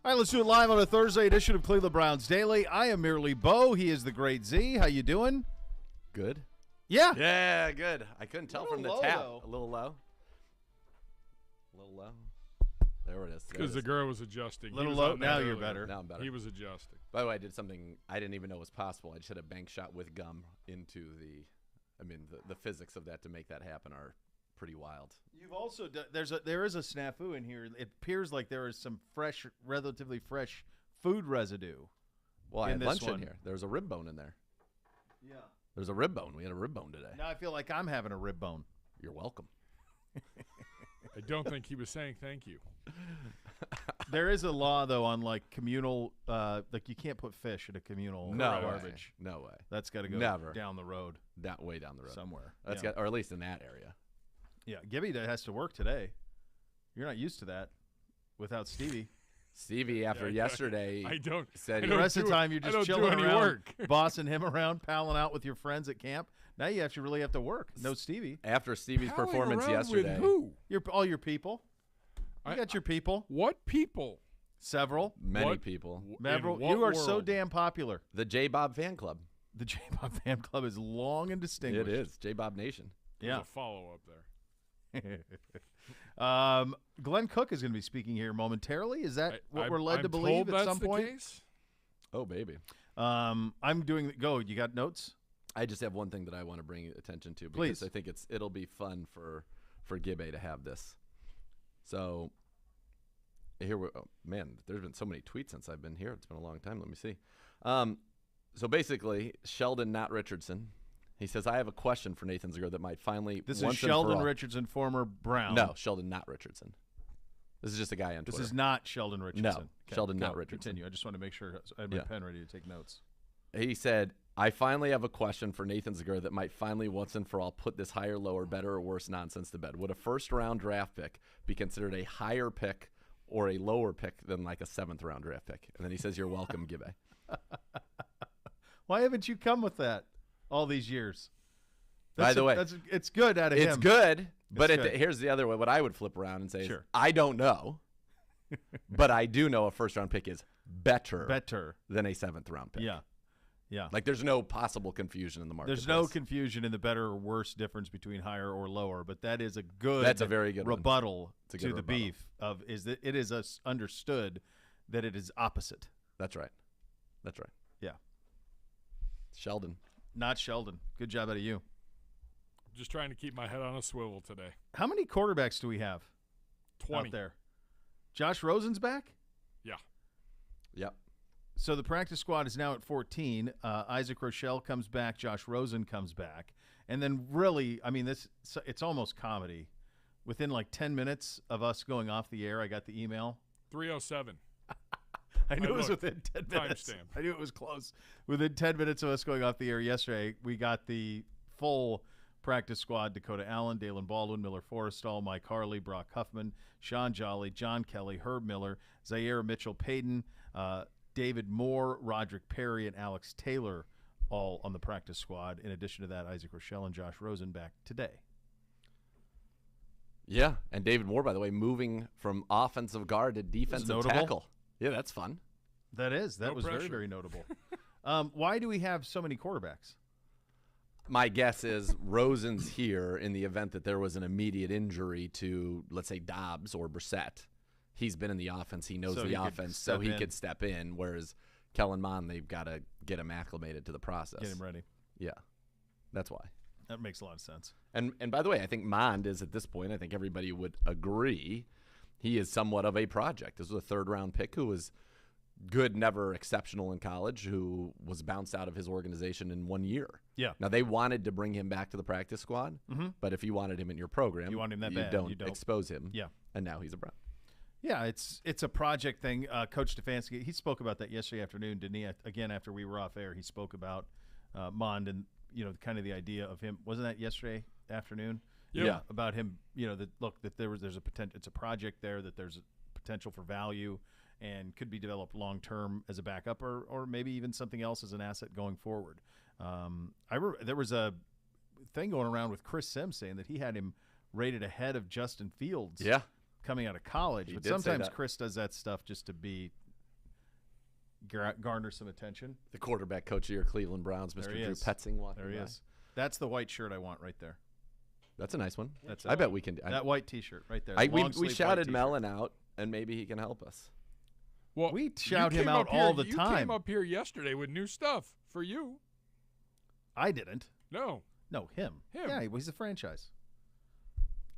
All right, let's do it live on a Thursday edition of Cleveland Browns Daily. I am merely Bo. He is the great Z. How you doing? Good. Yeah. Yeah, good. I couldn't tell from the low, tap. though. A little low. A little low. There it is. Because the girl was adjusting. Little He was low. on that Now you're earlier. better. Now I'm better. He was adjusting. By the way, I did something I didn't even know was possible. I just had a bank shot with gum into the physics of that to make that happen are pretty wild. You've also there is a snafu in here. It appears like there is some fresh, relatively fresh food residue. Well, I In had this lunch one. in here. There was a rib bone in there. Yeah. There's a rib bone. We had a rib bone today. Now I feel like I'm having a rib bone. You're welcome. I don't think he was saying thank you. There is a law though on like communal, like you can't put fish in a communal No garbage. way. No way. That's got to go Never. down the road That way down the road. somewhere. That's yeah. got, or at least in that area. Yeah, Gibby has to work today. You're not used to that without Stevie. Stevie, after Yeah, yesterday, I don't. said I The don't rest of do the it- time you're I just don't do chilling any around, work. bossing him around, palling out with your friends at camp. Now you really have to work. No Stevie. after Stevie's Palling performance around yesterday, With who? All your people. You I- got your people. What people? Several. many What- people. In Several. what You are so world? damn popular. The J Bob fan club. The J-Bob Fan Club is long and distinguished. It is J Bob Nation. There's Yeah. a follow up there. Glenn Cook is going to be speaking here momentarily. Is that what I'm- we're led I'm to believe told at that's some the point? Case? Oh baby. I'm doing go. You got notes? I just have one thing that I want to bring attention to because Please. I think it'll be fun for Gibbe to have this. So here we man, there's been so many tweets since I've been here. It's been a long time. Let me see. So basically, Sheldon, not Richardson. He says, I have a question for Nathan Zegura that might finally This once is and for Sheldon all-" Richardson, former Brown. No, Sheldon, not Richardson. This is just a guy on This Twitter. is not Sheldon Richardson. No, Okay, Sheldon, not go. Richardson. Continue. I just want to make sure I had my Yeah. pen ready to take notes. He said, I finally have a question for Nathan Zegura that might finally once and for all put this higher, lower, better, or worse nonsense to bed. Would a first-round draft pick be considered a higher pick or a lower pick than like a seventh-round draft pick? And then he says, you're welcome, Gibbe. Why haven't you come with that all these years? By the way, it's good out of him. It's good, but It's good. here's the other way. What I would flip around and say Sure. is, I don't know, but I do know a first-round pick is better than a seventh-round pick. Yeah. Yeah. Like there's no possible confusion in the market. There's no confusion in the better or worse difference between higher or lower, but that is a good That's a very good one. rebuttal It's a to good the rebuttal. beef of is that it is understood that it is opposite. That's right. That's right. Yeah. Sheldon. Not Sheldon. Good job out of you. Just trying to keep my head on a swivel today. How many quarterbacks do we have 20. out there? Josh Rosen's back? Yeah. Yep. So the practice squad is now at 14. Isaac Rochelle comes back. Josh Rosen comes back. And then really, I mean, it's almost comedy. Within like 10 minutes of us going off the air, I got the email. 307. I knew it was looked. within 10 minutes. Timestamp. I knew it was close. Within 10 minutes of us going off the air yesterday, we got the full practice squad: Dakota Allen, Dalen Baldwin, Miller Forrestall, Mike Harley, Brock Huffman, Sean Jolly, John Kelly, Herb Miller, Zaire Mitchell-Payton, David Moore, Roderick Perry, and Alex Taylor, all on the practice squad. In addition to that, Isaac Rochelle and Josh Rosen back today. Yeah. And David Moore, by the way, moving from offensive guard to defensive notable. tackle. Yeah, that's fun. That No was very, pressure. very notable. Why do we have so many quarterbacks? My guess is Rosen's here in the event that there was an immediate injury to, let's say, Dobbs or Brissett. He's been in the offense. He knows So the he could offense, so step he in. could step in, whereas Kellen Mond, they've got to get him acclimated to the process. Get him ready. Yeah, that's why. That makes a lot of sense. And by the way, I think Mond is at this point, I think everybody would agree, he is somewhat of a project. This was a third-round pick who was good, never exceptional in college, who was bounced out of his organization in 1 year. Yeah. Now, they wanted to bring him back to the practice squad, but if you wanted him in your program, You want him that you bad, don't you don't. expose him. Yeah. And now he's a Brown. Yeah, it's a project thing. Coach Stefanski, he spoke about that yesterday afternoon, didn't he? Again, after we were off air, he spoke about Mond and, kind of the idea of him. Wasn't that yesterday afternoon? Yeah. About him, that there's a potential. It's a project there, that there's a potential for value and could be developed long term as a backup or maybe even something else as an asset going forward. There was a thing going around with Chris Sims saying that he had him rated ahead of Justin Fields Yeah. coming out of college. He But did say sometimes that. Chris does that stuff just to be garner some attention. The quarterback coach of your Cleveland Browns, There Mr. he Drew is. Petzing, walking There he by. is. That's the white shirt I want right there. That's a nice one. That's I it. bet we can. That white T-shirt right there. we Long-sleeve white shouted T-shirt. Mellon out, and maybe he can help us. Well, We you shout him came out up here- all the You time. came up here yesterday with new stuff for you. I didn't. No. No, him. Him. Yeah, he's the franchise.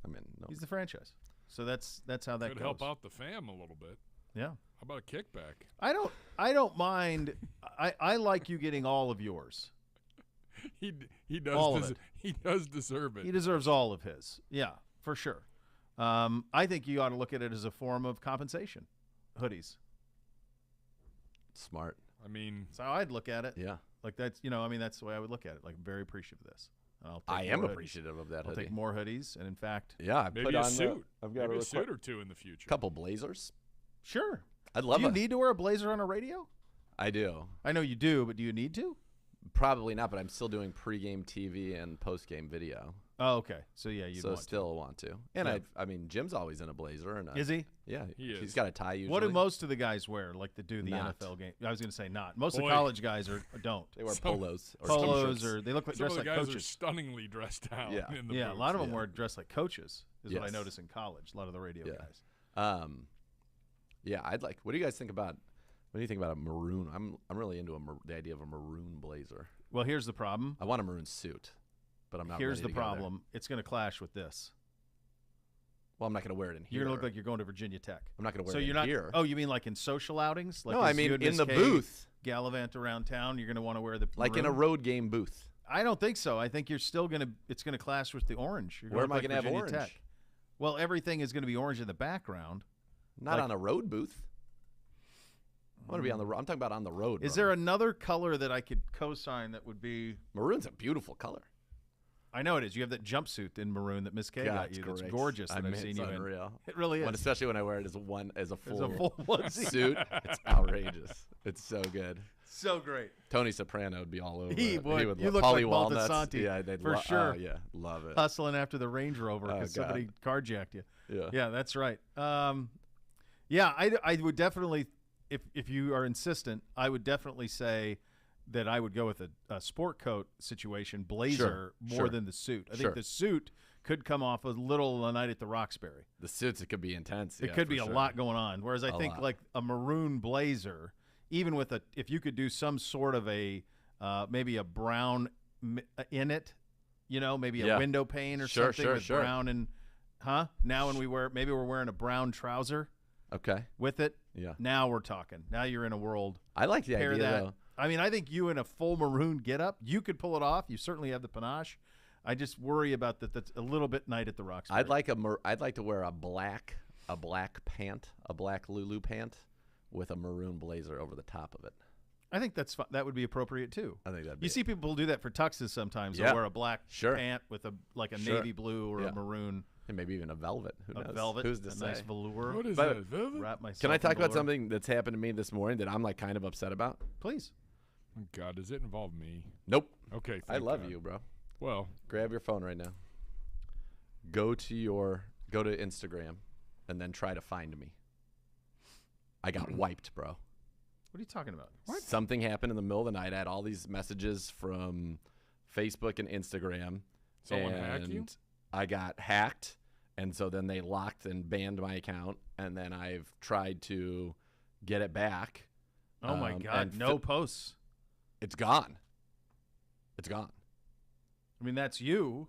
I mean, no. He's the franchise. So that's how that Could goes. help out the fam a little bit. Yeah. How about a kickback? I don't mind. I like you getting all of yours. He All of does it. he does deserve it. He deserves all of his. Yeah, for sure. I think you ought to look at it as a form of compensation. Hoodies. Smart. I mean, That's how I'd look at it. Yeah. Like that's that's the way I would look at it. Like very appreciative of this. And I'll take I am more hoodies. appreciative of that I'll hoodie. take more hoodies, and in fact, Yeah, I maybe put a on suit. I've got Maybe a a suit or two in the future. couple blazers. sure. I'd love Do you it. need to wear a blazer on a radio? I do. I know you do, but do you need to? Probably not, but I'm still doing pregame TV and postgame video. Oh, okay. So yeah, you So want still want to. And Yeah. I mean, Jim's always in a blazer. And to. Is he? Yeah, He he's is. got a tie usually. What do most of the guys wear? Like to do the Not. NFL game? I was going to say not. Most of Boy. the college guys don't. They wear Some- polos or Polos t-shirts. or they look like Some dressed of the like guys are coaches. stunningly dressed out. Yeah. In the Yeah, a booths. lot of them yeah. wear dressed like coaches. Is what I Yes. noticed in college. A lot of the radio Yeah. guys. Yeah, I'd like. What do you guys think about? What do you think about a maroon? I'm really into the idea of a maroon blazer. Well, here's the problem. I want a maroon suit, but I'm not. Here's ready the to go there. problem. It's going to clash with this. Well, I'm not going to wear it in here. You're going to look like you're going to Virginia Tech. I'm not going to wear So it you're in not. here. Oh, you mean like in social outings? Like no, I as mean you and in Miss the Kay booth, Gallivant around town. You're going to want to wear the like in a maroon? road game booth. I don't think so. I think you're still going to. It's going to clash with the orange. You're Where gonna am I look like going to have Virginia orange? Tech. Well, everything is going to be orange in the background. Not Like- on a road booth. I want to be on the. I'm talking about on the road. Is bro. there another color that I could co-sign that would be? Maroon's a beautiful color. I know it is. You have that jumpsuit in maroon that Miss K God, got it's you. That's great. gorgeous. That I mean, I've seen it's you unreal. in. It really is. Especially when I wear it as a It's a full full onesie. suit. It's outrageous. It's so good. So great. Tony Soprano would be all over He it. would. You lo- look Pauly like Walnuts. Baldassante, Yeah, they'd for oh, sure. yeah, love it. Hustling after the Range Rover Oh, because somebody carjacked you. Yeah. Yeah, that's right. Yeah, I would definitely, if you are insistent, I would definitely say that I would go with a sport coat situation, blazer, more sure. than the suit. I Sure. think the suit could come off a little a night at the Roxbury. The suits, it could be intense. It yeah, could for be sure. a lot going on. Whereas I A think lot. like a maroon blazer, even with if you could do some sort of a maybe a brown in it, maybe a Yeah. window pane or Sure, something sure, with sure. brown and now when maybe we're wearing a brown trouser Okay. with it. Yeah. Now we're talking. Now you're in a world. I like the Pair idea that. though. I mean, I think you in a full maroon getup, you could pull it off. You certainly have the panache. I just worry about that's a little bit night at the Roxbury. I'd like to wear a black pant, a black Lulu pant, with a maroon blazer over the top of it. I think that's that would be appropriate too. I think that'd be. You see people do that for tuxes sometimes. Yeah. They'll wear a black Sure. pant with a Sure. navy blue or Yeah. a maroon, and maybe even a velvet. Who a knows? velvet, Who's to a say? nice velour. What is But- that? Velvet? Wrap myself. Can I in talk about velour. something that's happened to me this morning that I'm like kind of upset about? Please. Oh, God, does it involve me? Nope. Okay. I thank love God. you, bro. Well, Grab your phone right now. Go to Instagram, and then try to find me. I got wiped, bro. What are you talking about? Something happened in the middle of the night. I had all these messages from Facebook and Instagram. Someone and hacked you? I got hacked, and so then they locked and banned my account, and then I've tried to get it back. Oh my God! and No posts. It's gone. It's gone. I mean, that's you,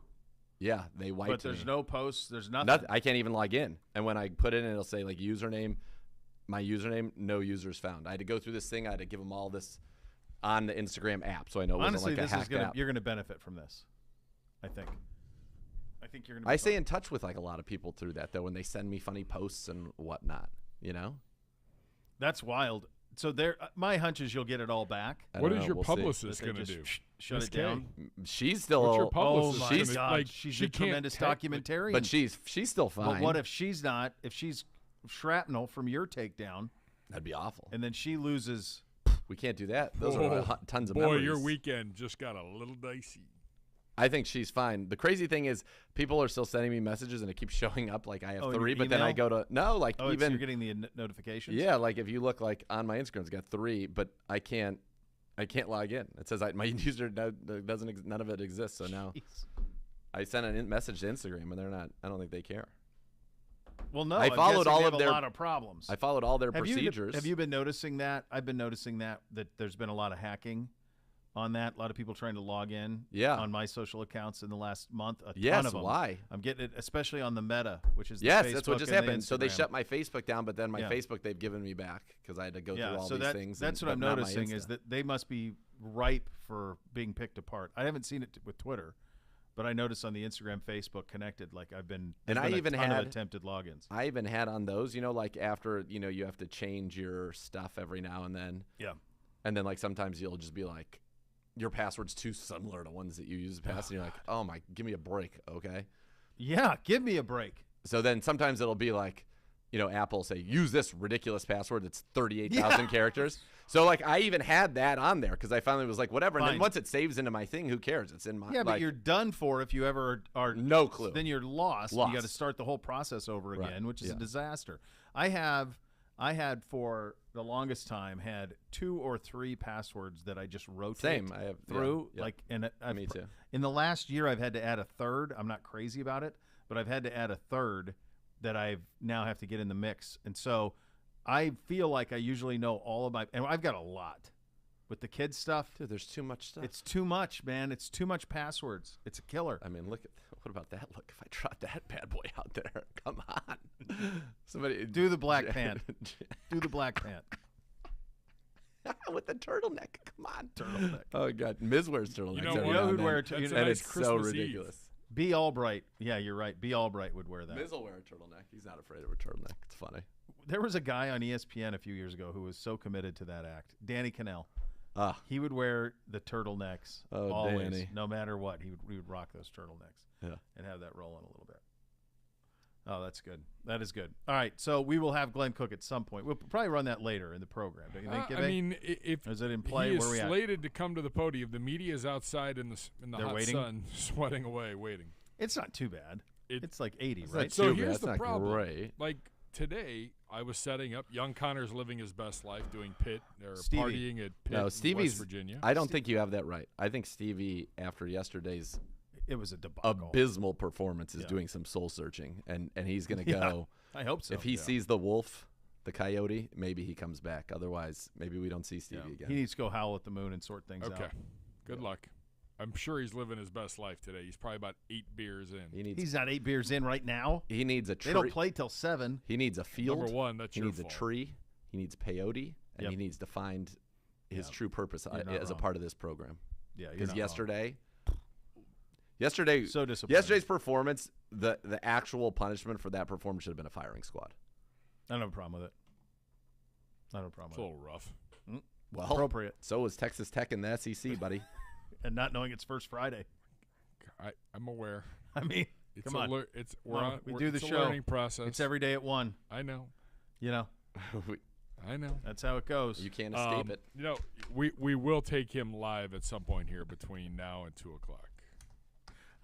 Yeah, they wiped but there's me. no posts. There's nothing. Nothing. I can't even log in. And when I put it in, it'll say like username, my username, no users found. I had to go through this thing. I had to give them all this on the Instagram app, so I know it Honestly, wasn't like this a is hacked gonna. app. You're gonna benefit from this. I think you're gonna. Be I stay fine. in touch with like a lot of people through that though when they send me funny posts and whatnot. You know. That's wild. So my hunch is you'll get it all back. I what don't is know, your we'll see. publicist That they going to just do? Shut Miss it Kay. down. She's still. What's your Oh publicist? my she's- God! like, she's she a can't tremendous tech- documentarian. But she's still fine. But what if she's not? If she's shrapnel from your takedown, That'd be awful. and then she loses. We can't do that. Those Oh, are tons of boy, memories. your weekend just got a little dicey. I think she's fine. The crazy thing is, people are still sending me messages, and it keeps showing up like I have Oh, in 3. your But then I email? go to like Oh, even you're getting the notifications? yeah, like if you look like on my Instagram, it's got 3, but I can't log in. It says my user doesn't none of it exists. So now Jeez. I sent a message to Instagram, and they're not. I don't think they care. Well, no. I I'm followed guessing all they of have their- a lot of problems. I followed all their Have procedures. have you been noticing that? I've been noticing that there's been a lot of hacking on that. A lot of people trying to log in Yeah. on my social accounts in the last month. A Yes, ton of them. why? I'm getting it, especially on the Meta, which is Yes, the that's what Facebook just and the happened. So they Instagram. shut my Facebook down, but then my Yeah. Facebook they've given me back because I had to go through all so these things. That's what I'm but not my noticing is Insta. that they must be ripe for being picked apart. I haven't seen it with Twitter, but I noticed on the Instagram, Facebook connected. Like there's And been I a even ton had- of attempted logins. I even had on those, like after you have to change your stuff every now and then. Yeah. And then like sometimes you'll just be like, your password's too similar to ones that you use in the past, and you're like, oh my, give me a break, okay? Yeah, give me a break. So then sometimes it'll be like, Apple say, use this ridiculous password that's 38,000 characters. So like I even had that on there because I finally was like, whatever. And Fine. then once it saves into my thing, who cares? It's in my Yeah, but like, you're done for if you ever are. no clue. Then you're lost. You got to Lost. start the whole process over Right, again, which is a yeah. disaster. I had for the longest time had 2 or 3 passwords that I just rotate Same. I have through. yeah. Like, and Me too. in the last year, I've had to add a third. I'm not crazy about it, but I've had to add a third that I've now have to get in the mix. And so I feel like I usually know all of my, and I've got a lot with the kids stuff. Dude, there's too much stuff. It's too much, man. It's too much passwords. It's a killer. I mean, look at what about that? Look, if I trot that bad boy out there, come on, somebody Do the black pant. Do the black pant. with the turtleneck. Come on, Turtleneck. Oh god, Miz wears turtlenecks. You know every what? now who'd and wear then. a tur- That's you a know- And nice it's Christmas so Eve. ridiculous. B. Albright. Yeah, you're right. B. Albright would wear that. Miz will wear a turtleneck. He's not afraid of a turtleneck. It's funny. There was a guy on ESPN a few years ago who was so committed to that act. Danny Cannell. Ah, He would wear the turtlenecks Oh, always, Danny. no matter what. He would rock those turtlenecks yeah. and have that rolling a little bit. Oh, that's good. That is good. All right, so we will have Glenn Cook at some point. We'll probably run that later in the program. Don't you think? I Gibby? mean, if Is it in play? he is Where are we at? slated to come to the podium, the media is outside in the They're hot waiting? sun, sweating away, waiting. It's not too bad. It- It's like 80, It's right? not So too here's bad. It's the not problem. great. Like today, I was setting up. Young Connor's living his best life, doing pit or Stevie. partying at Pitt, No, in Stevie's. West Virginia. I don't think you have that right. I think Stevie, after yesterday's It was a debacle. abysmal performance, is Yeah. doing some soul searching, and he's gonna Yeah. go. I hope so. If he Yeah. sees the wolf, the coyote, maybe he comes back. Otherwise, maybe we don't see Yeah. Stevie again. He needs to go howl at the moon and sort things Okay, out. good luck. I'm sure he's living his best life today. He's probably about 8 beers in. He needs. He's not 8 beers in right now. He needs a They tree. don't play till 7. He needs a field. Number one, that's He your needs fault. a tree. He needs peyote, and Yep. he needs to find his Yeah. true purpose You're not as a wrong. part of this program. Yeah, you're Because not wrong. yesterday, So disappointing. yesterday's performance, the actual punishment for that performance should have been a firing squad. I don't have a problem with it. I don't have a problem It's a with little rough. it. Well, Appropriate. so is Texas Tech in the SEC, buddy. And not knowing it's first Friday. I'm aware. I mean, It's come on. We do the it's a show. learning process. It's every day at 1. I know. You know, I know. that's how it goes. You can't escape it. You know, we will take him live at some point here between now and 2 o'clock.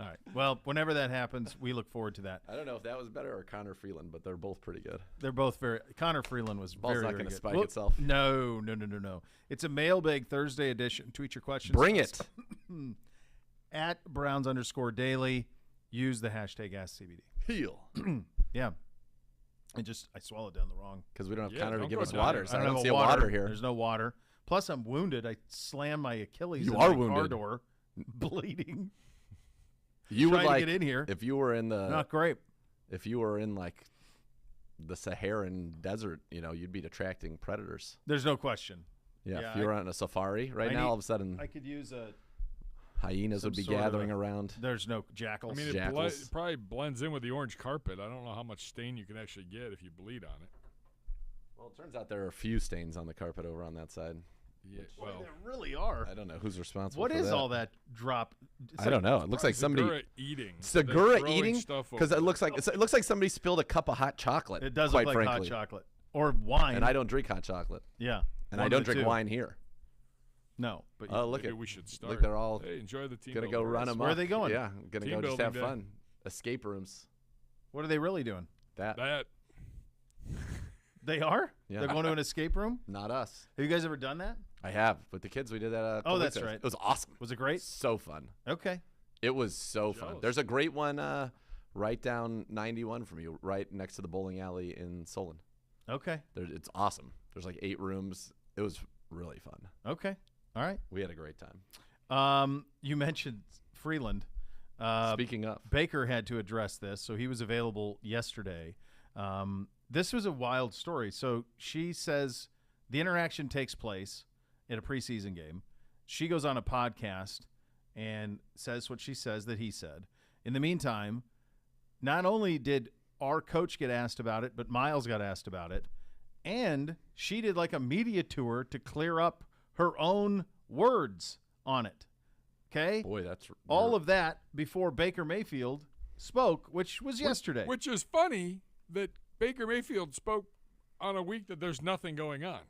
All right. Well, whenever that happens, we look forward to that. I don't know if that was better or Connor Freeland, but they're both pretty good. They're both very. Connor Freeland was Ball's very, not very gonna good. spike Well, itself. No. It's a Mailbag Thursday edition. Tweet your questions. Bring it. At Browns_daily. Use the hashtag AskCBD. Heel. Yeah. I swallowed down the wrong. Because we don't have Yeah, Connor to don't give go us down water. there. So I don't have see a a water here. There's no water. Plus, I'm wounded. I slammed my Achilles. You in are my car wounded. door, bleeding. You would Trying like to get in here. if you were in Not great. if you were in like the Saharan desert, you'd be attracting predators. There's no question. Yeah, Yeah, if you were on a safari right I now, need- all of a sudden I could use a. hyenas some would be sort of gathering a- around. There's no I jackals. mean, Jackals. it probably blends in with the orange carpet. I don't know how much stain you can actually get if you bleed on it. Well, it turns out there are a few stains on the carpet over on that side. Yeah, Boy, well, there really are. I don't know who's responsible. What for is that. all that drop? It's I don't know. It looks like somebody Segura eating. Segura They're throwing eating stuff because it over looks like it looks like somebody spilled a cup of hot chocolate. It does quite look like frankly. hot chocolate or wine. And I don't drink hot chocolate, Yeah. and one I of don't the drink two. wine here. No, but Look Maybe at we should start. look, they're all Hey, enjoy the team. gonna go building. run them. Where are they going? Yeah, gonna Team go just building have day. fun. Escape rooms. what are they really doing? That They are? Yeah. They're going to an escape room? Not us. Have you guys ever done that? I have with the kids. We did that. A couple that's weeks ago. right. It was awesome. Was it great? So fun. Okay. It was so fun. Jealous. There's a great one right down 91 from you, right next to the bowling alley in Solon. Okay. It's awesome. There's like 8 rooms. It was really fun. Okay. All right. We had a great time. You mentioned Freeland. Speaking of, Baker had to address this, so he was available yesterday. This was a wild story. So she says the interaction takes place in a preseason game. She goes on a podcast and says what she says that he said. In the meantime, not only did our coach get asked about it, but Miles got asked about it. And she did like a media tour to clear up her own words on it. Okay? boy, that's All of that before Baker Mayfield spoke, which was yesterday. Which is funny that Baker Mayfield spoke on a week that there's nothing going on.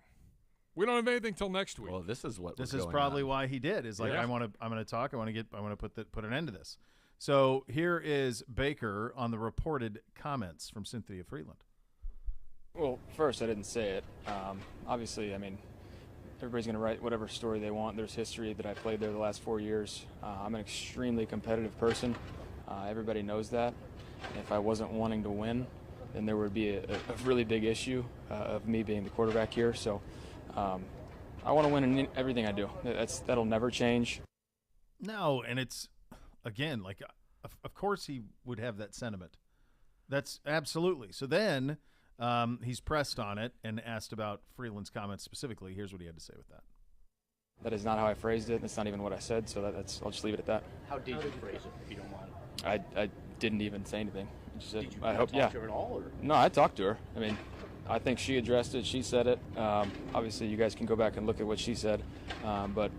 We don't have anything till next week. Well, this is what This was is going probably on. why he did. Is like Yeah. I'm going to talk. I want to put an end to this. So here is Baker on the reported comments from Cynthia Freeland. Well, first, I didn't say it. Obviously, I mean, everybody's going to write whatever story they want. There's history that I played there the last 4 years. I'm an extremely competitive person. Everybody knows that. If I wasn't wanting to win, then there would be a really big issue of me being the quarterback here. So I want to win in everything I do. That'll never change. No, and it's again like, of course he would have that sentiment. That's absolutely. So then he's pressed on it and asked about Freeland's comments specifically. Here's what he had to say with that. That is not how I phrased it. That's not even what I said. So that's I'll just leave it at that. How did you phrase it, if you don't mind? I didn't even say anything. I just said, Did you I hope, talk yeah. to her at all? Or? No, I talked to her. I mean, I think she addressed it. She said it. Obviously, you guys can go back and look at what she said. But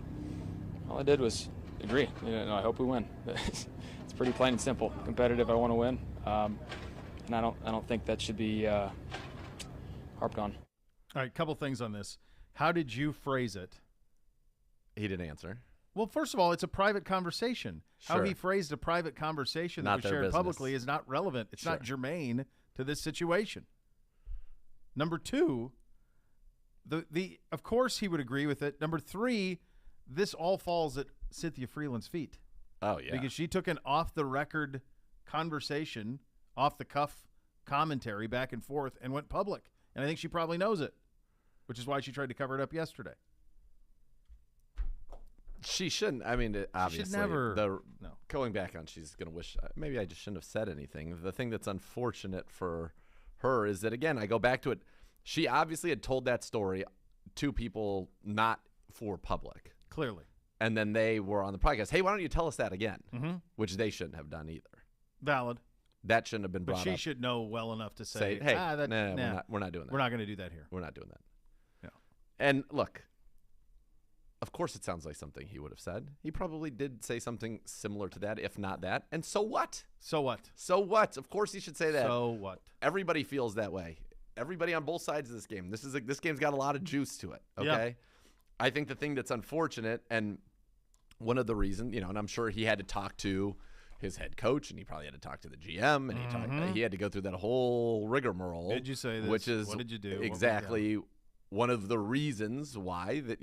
all I did was agree. I hope we win. It's pretty plain and simple. Competitive. I want to win. And I don't think that should be harped on. All right, couple things on this. How did you phrase it? He didn't answer. Well, first of all, it's a private conversation. How Sure. he phrased a private conversation Not that was their shared business. publicly is not relevant. It's not germane to this situation. Number two, the of course he would agree with it. Number three, this all falls at Cynthia Freeland's feet Oh yeah. because she took an off-the-record conversation, off-the-cuff commentary back and forth and went public. And I think she probably knows it, which is why she tried to cover it up yesterday. She shouldn't. I mean, obviously, never- no. Going back on, she's gonna wish. Maybe I just shouldn't have said anything. The thing that's unfortunate for her is that, again, I go back to it. She obviously had told that story to people, not for public, Clearly. and then they were on the podcast. Hey, why don't you tell us that again? Mm-hmm. Which they shouldn't have done either. Valid. That shouldn't have been But brought she up. should know well enough to Say, say, hey, nah, nah, we're not doing that. we're not going to do that here. We're not doing that. Yeah. And look, of course, it sounds like something he would have said. He probably did say something similar to that, if not that. And so what? So what? So what? Of course, he should say that. So what? Everybody feels that way. Everybody on both sides of this game. This game's got a lot of juice to it. Okay. Yeah. I think the thing that's unfortunate, and one of the reasons, and I'm sure he had to talk to his head coach, and he probably had to talk to the GM, and he had to go through that whole rigmarole. Did you say this? Which is What did you do? What was exactly one of the reasons why that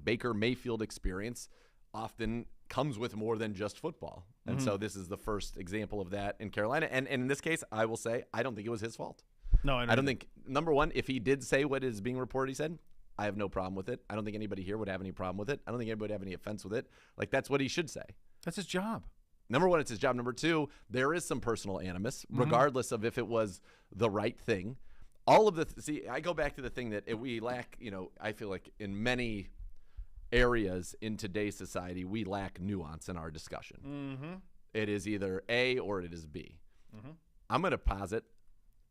Baker Mayfield experience often comes with more than just football. And so this is the first example of that in Carolina. And in this case, I will say I don't think it was his fault. No, I don't think, number one, if he did say what is being reported he said, I have no problem with it. I don't think anybody here would have any problem with it. I don't think anybody would have any offense with it. Like, that's what he should say. That's his job. Number one, it's his job. Number two, there is some personal animus, regardless of if it was the right thing. All of see, I go back to the thing that we lack, I feel like in many areas in today's society, we lack nuance in our discussion. Mm-hmm. It is either A or it is B. Mm-hmm. I'm going to posit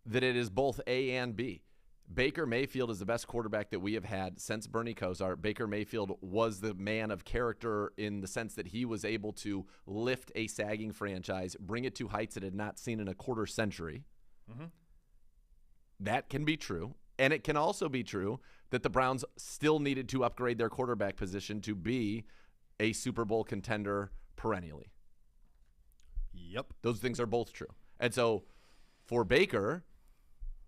that it is both A and B. Baker Mayfield is the best quarterback that we have had since Bernie Kosar. Baker Mayfield was the man of character in the sense that he was able to lift a sagging franchise, bring it to heights it had not seen in a quarter century. Mm-hmm. That can be true. And it can also be true that the Browns still needed to upgrade their quarterback position to be a Super Bowl contender perennially. Yep. Those things are both true. And so for Baker,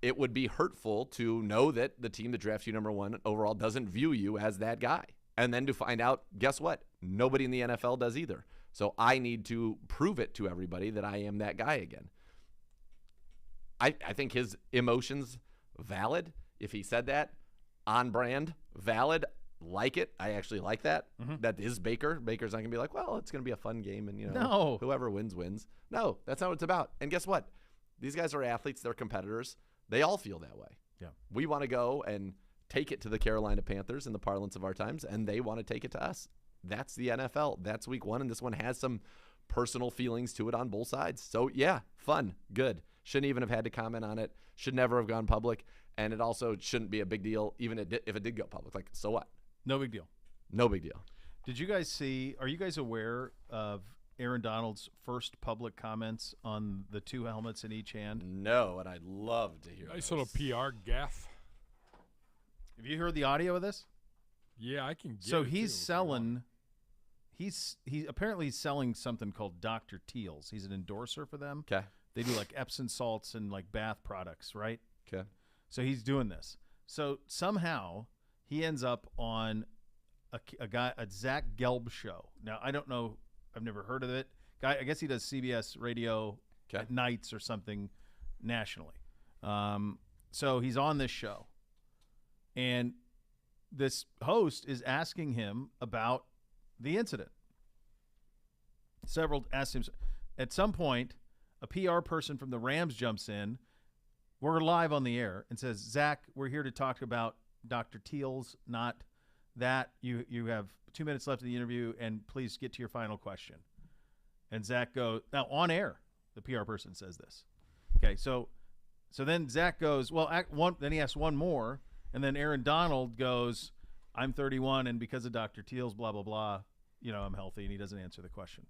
it would be hurtful to know that the team that drafts you number 1 overall doesn't view you as that guy. And then to find out, guess what? Nobody in the NFL does either. So I need to prove it to everybody that I am that guy again. I think his emotions, valid. If he said that, on brand, valid, like it. I actually like that. That is Baker. Baker's not going to be like, well, it's going to be a fun game and, No. whoever wins, wins. No, that's not what it's about. And guess what? These guys are athletes. They're competitors. They all feel that way. Yeah. We want to go and take it to the Carolina Panthers in the parlance of our times, and they want to take it to us. That's the NFL. That's week 1, and this one has some personal feelings to it on both sides. So, yeah, fun, good. Shouldn't even have had to comment on it. Should never have gone public, and it also shouldn't be a big deal even if it did go public. Like, so what? No big deal. No big deal. Did you guys see? Are you guys aware of Aaron Donald's first public comments on the 2 helmets in each hand? No, and I'd love to hear Nice this. little PR gaff. Have you heard the audio of this? Yeah, I can get So it, too, he's if you selling. He apparently he's selling something called Dr. Teal's. He's an endorser for them. Okay. They do like Epsom salts and like bath products, right? Okay. So he's doing this. So somehow he ends up on a Zach Gelb show. Now I don't know. I've never heard of it. Guy, I guess he does CBS radio Okay. at nights or something nationally. So he's on this show, and this host is asking him about the incident. Several asked him. At some point, a PR person from the Rams jumps in. We're live on the air and says, Zach, we're here to talk about Dr. Teal's, not that. You have 2 minutes left of the interview, and please get to your final question. And Zach goes, now on air, the PR person says this. Okay, so then Zach goes, well, then he asks one more, and then Aaron Donald goes, I'm 31, and because of Dr. Teal's, blah, blah, blah, I'm healthy, and he doesn't answer the question.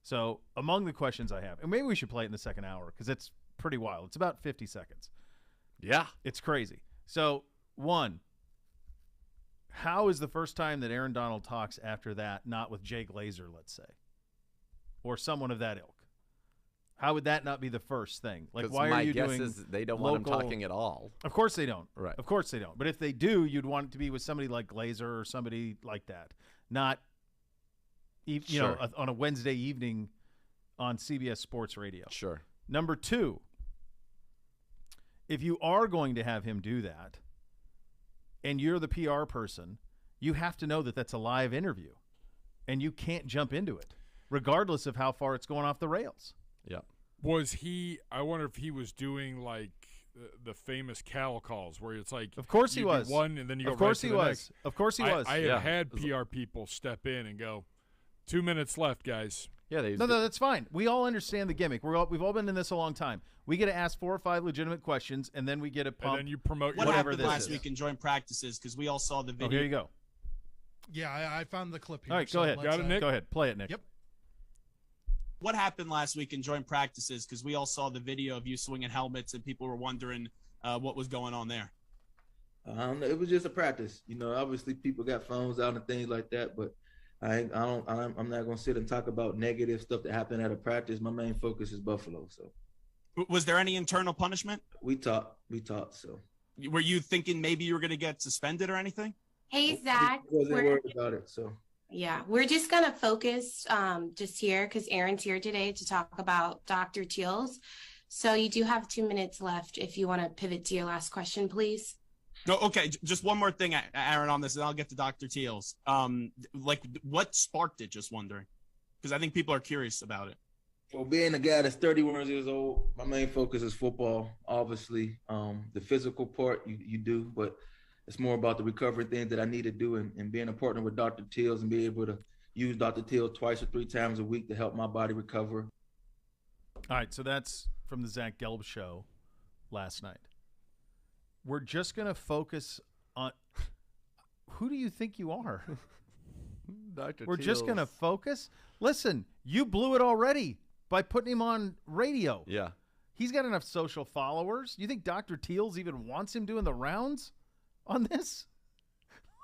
So among the questions I have, and maybe we should play it in the second hour because it's pretty wild. It's about 50 seconds. Yeah. It's crazy. So, 1, how is the first time that Aaron Donald talks after that not with Jay Glazer, let's say, or someone of that ilk? How would that not be the first thing? Like, why are you doing? My guess is they don't want him local- talking at all. Of course they don't. Right. Of course they don't. But if they do, you'd want it to be with somebody like Glazer or somebody like that, not Sure. on a Wednesday evening on CBS Sports Radio. Sure. Number 2, if you are going to have him do that and you're the PR person, you have to know that that's a live interview and you can't jump into it regardless of how far it's going off the rails. Yeah. Was he? I wonder if he was doing like the famous cattle calls, where it's like, Of course he you do was. one, and then you go Of course right he to the was. next. Of course he was. I have Yeah. had PR people step in and go, 2 minutes left, guys. Yeah. They No, that's fine. We all understand the gimmick. We've all been in this a long time. We get to ask 4 or 5 legitimate questions, and then we get to pump. And then you promote What your whatever happened this last is. week in joint practices? Because we all saw the Oh, video. here you go. Yeah, I found the clip here. All right, go ahead. let's, Got it, Nick? Go ahead. Play it, Nick. Yep. What happened last week in joint practices? Because we all saw the video of you swinging helmets, and people were wondering what was going on there. It was just a practice. Obviously people got phones out and things like that, but I'm not gonna sit and talk about negative stuff that happened at a practice. My main focus is Buffalo. So Was there any internal punishment? we talked. So Were you thinking maybe you were going to get suspended or anything? Hey, Zach. I wasn't We're, worried about it. So yeah, we're just going to focus just here because Aaron's here today to talk about Dr. Teal's. So you do have 2 minutes left if you want to pivot to your last question, please. No, okay. Just one more thing, Aaron, on this, and I'll get to Dr. Teal's. What sparked it? Just wondering, because I think people are curious about it. Well, being a guy that's 31 years old, my main focus is football. Obviously, the physical part you do, but it's more about the recovery thing that I need to do, and being a partner with Dr. Teal's and be able to use Dr. Teal 2 or 3 times a week to help my body recover. All right, so that's from the Zach Gelb show last night. We're just going to focus on who do you think you are? Dr. We're just going to Teal's- focus. Listen, you blew it already by putting him on radio. Yeah. He's got enough social followers. You think Dr. Teals even wants him doing the rounds on this?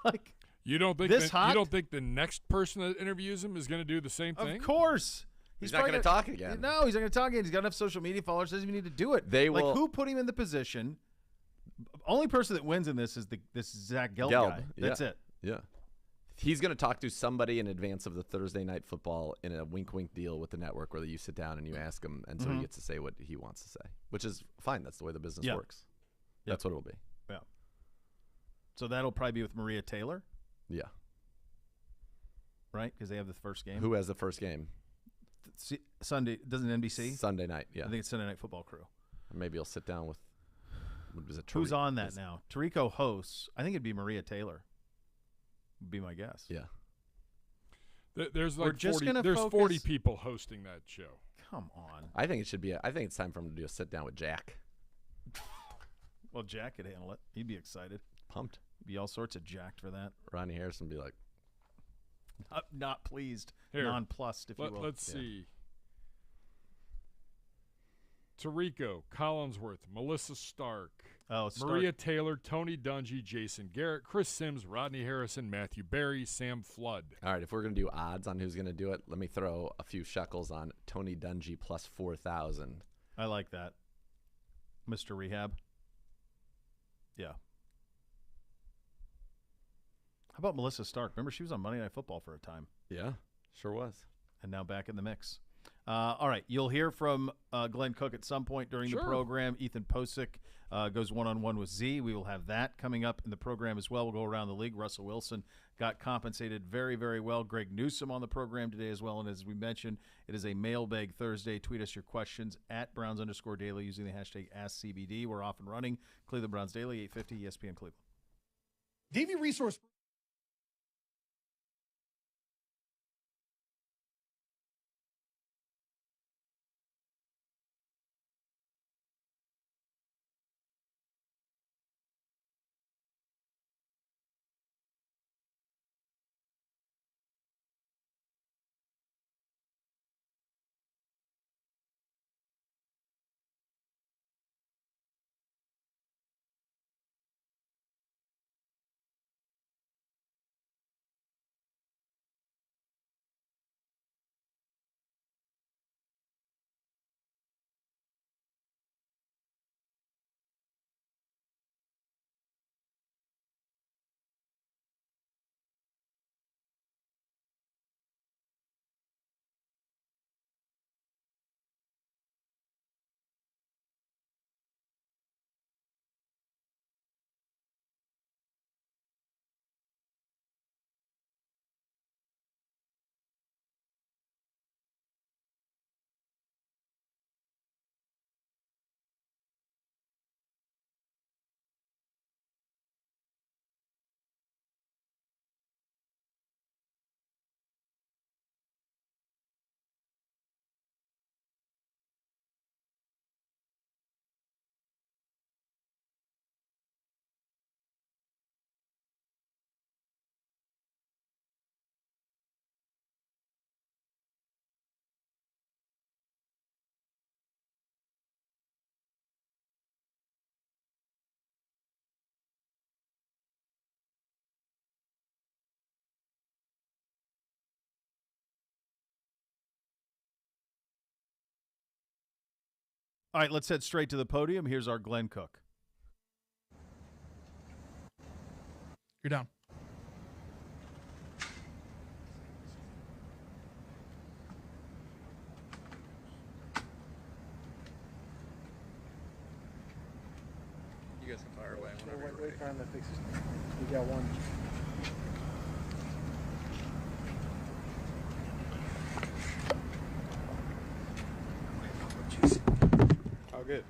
Like, you don't think this hot? You don't think the next person that interviews him is going to do the same thing? Of course. He's not going to talk again. No, he's not going to talk again. He's got enough social media followers. Doesn't even need to do it. Who put him in the position? Only person that wins in this is this Zach Gelb guy. That's it. Yeah. He's going to talk to somebody in advance of the Thursday Night Football in a wink-wink deal with the network where you sit down and you ask him, and so he gets to say what he wants to say, which is fine. That's the way the business works. That's what it'll be. Yeah. So that'll probably be with Maria Taylor? Yeah. Right? Because they have the first game. Who has the first game? Sunday. Doesn't NBC? Sunday night, yeah. I think it's Sunday Night Football Crew. Maybe he'll sit down with who's on that now? Tirico hosts. I think it'd be Maria Taylor. Would be my guess. Yeah. There's like 40 people hosting that show. Come on. I think it should be. I think it's time for him to do a sit down with Jack. Well, Jack could handle it. He'd be excited. Pumped. He'd be all sorts of jacked for that. Ronnie Harrison would be like, not pleased. Here, nonplussed, if you will. Let's see. Tirico, Collinsworth, Melissa Stark, Maria Taylor, Tony Dungy, Jason Garrett, Chris Sims, Rodney Harrison, Matthew Berry, Sam Flood. All right, if we're going to do odds on who's going to do it, let me throw a few shekels on Tony Dungy plus 4,000. I like that. Mr. Rehab. Yeah. How about Melissa Stark? Remember, she was on Monday Night Football for a time. Yeah, sure was. And now back in the mix. All right, you'll hear from Glenn Cook at some point during the program. Ethan Posick goes one-on-one with Z. We will have that coming up in the program as well. We'll go around the league. Russell Wilson got compensated very, very well. Greg Newsome on the program today as well. And as we mentioned, it is a mailbag Thursday. Tweet us your questions at Browns_Daily using the hashtag AskCBD. We're off and running. Cleveland Browns Daily, 850 ESPN Cleveland. Davey Resource. All right, let's head straight to the podium. Here's our Glenn Cook. You're down. You guys can fire away whenever you're ready. Wait for him to fix his thing. We got one. Oh, good.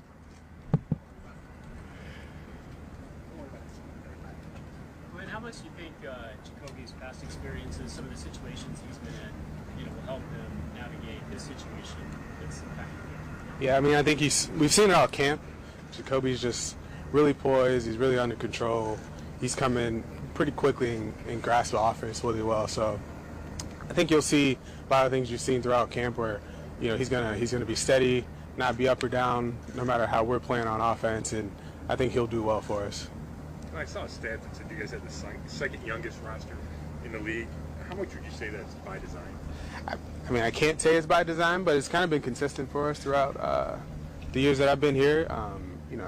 Glenn, how much do you think Jacoby's past experiences, some of the situations he's been in, will help him navigate this situation that's impacting him? Yeah, I mean, I think we've seen it all camp. Jacoby's just really poised. He's really under control. He's coming pretty quickly and grasp the offense really well. So I think you'll see a lot of things you've seen throughout camp where, he's gonna be steady, not be up or down, no matter how we're playing on offense, and I think he'll do well for us. I saw a stat that said you guys had the second youngest roster in the league. How much would you say that's by design? I mean, I can't say it's by design, but it's kind of been consistent for us throughout the years that I've been here.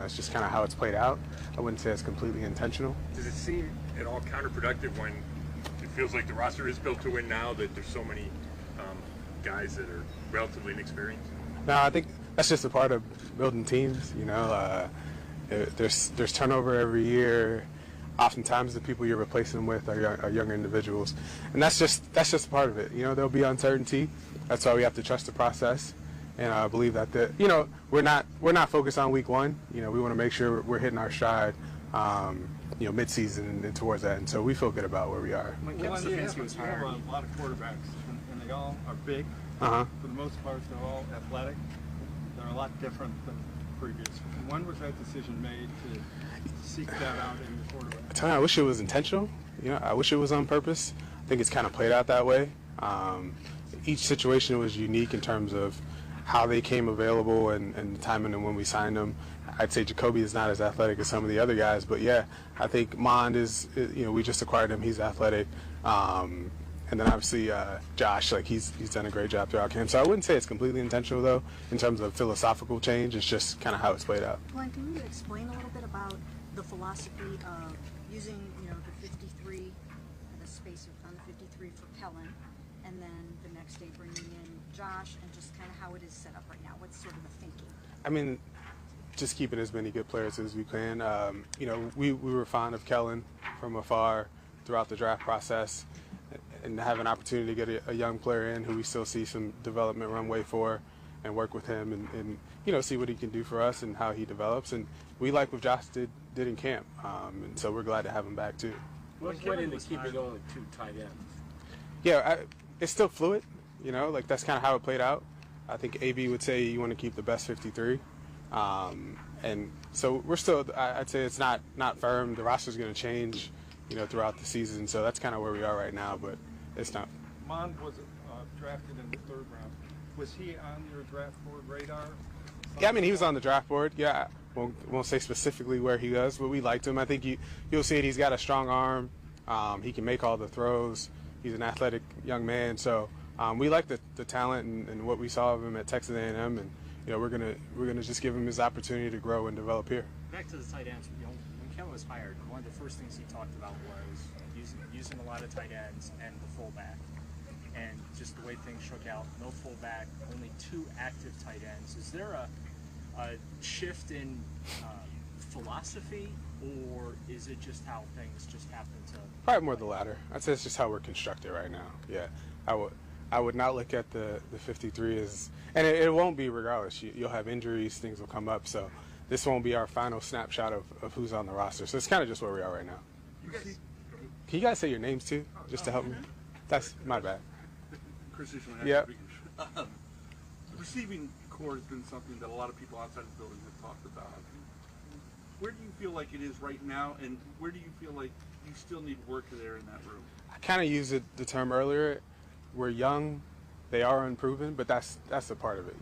It's just kind of how it's played out. I wouldn't say it's completely intentional. Does it seem at all counterproductive when it feels like the roster is built to win now, that there's so many guys that are relatively inexperienced? No, I think that's just a part of building teams. There's turnover every year. Oftentimes the people you're replacing them with are younger individuals, and that's just a part of it. There'll be uncertainty. That's why we have to trust the process, and I believe that we're not focused on week one. We want to make sure we're hitting our stride, mid-season and towards that, and so we feel good about where we are. When Kevin Stefanski was hired, you have a lot of quarterbacks, and they all are big. Uh-huh. For the most part, they're all athletic. They're a lot different than previous. When was that decision made to seek that out in the quarterback? I tell you, I wish it was intentional. I wish it was on purpose. I think it's kind of played out that way. Each situation was unique in terms of how they came available and the timing and when we signed them. I'd say Jacoby is not as athletic as some of the other guys, but yeah, I think Mond is, we just acquired him. He's athletic. And then obviously Josh, he's done a great job throughout camp. So I wouldn't say it's completely intentional, though, in terms of philosophical change. It's just kind of how it's played out. Glenn, can you explain a little bit about the philosophy of using, the 53, the space on the 53 for Kellen, and then the next day bringing in Josh, and just kind of how it is set up right now? What's sort of the thinking? I mean, just keeping as many good players as we can. We were fond of Kellen from afar throughout the draft process, and have an opportunity to get a young player in who we still see some development runway for, and work with him and see what he can do for us and how he develops. And we like what Josh did in camp, and so we're glad to have him back too. What went into keeping only 2 tight ends? Yeah, it's still fluid. That's kind of how it played out. I think AB would say you want to keep the best 53. And so we're still, I'd say it's not firm. The roster's going to change, throughout the season. So that's kind of where we are right now, but it's not. Mond was drafted in the 3rd round. Was he on your draft board radar? Yeah, I mean, he was on the draft board. Yeah, won't say specifically where he was, but we liked him. I think you'll see it. He's got a strong arm. He can make all the throws. He's an athletic young man. So we like the talent and what we saw of him at Texas A&M, and we're gonna just give him his opportunity to grow and develop here. Back to the tight ends. When Kellen was hired, one of the first things he talked about was using a lot of tight ends and the fullback. And just the way things shook out, no fullback, only 2 active tight ends. Is there a shift in philosophy, or is it just how things just happen to? Probably more the latter. I'd say it's just how we're constructed right now. Yeah, I would not look at the 53 as, and it won't be regardless. You'll have injuries, things will come up, so this won't be our final snapshot of who's on the roster. So it's kind of just where we are right now. Can you guys say your names too, just to help me? That's my bad. Chris Ishmael. Yeah. The receiving core has been something that a lot of people outside the building have talked about. Where do you feel like it is right now, and where do you feel like you still need work there in that room? I kind of used the term earlier. We're young, they are unproven, but that's a part of it.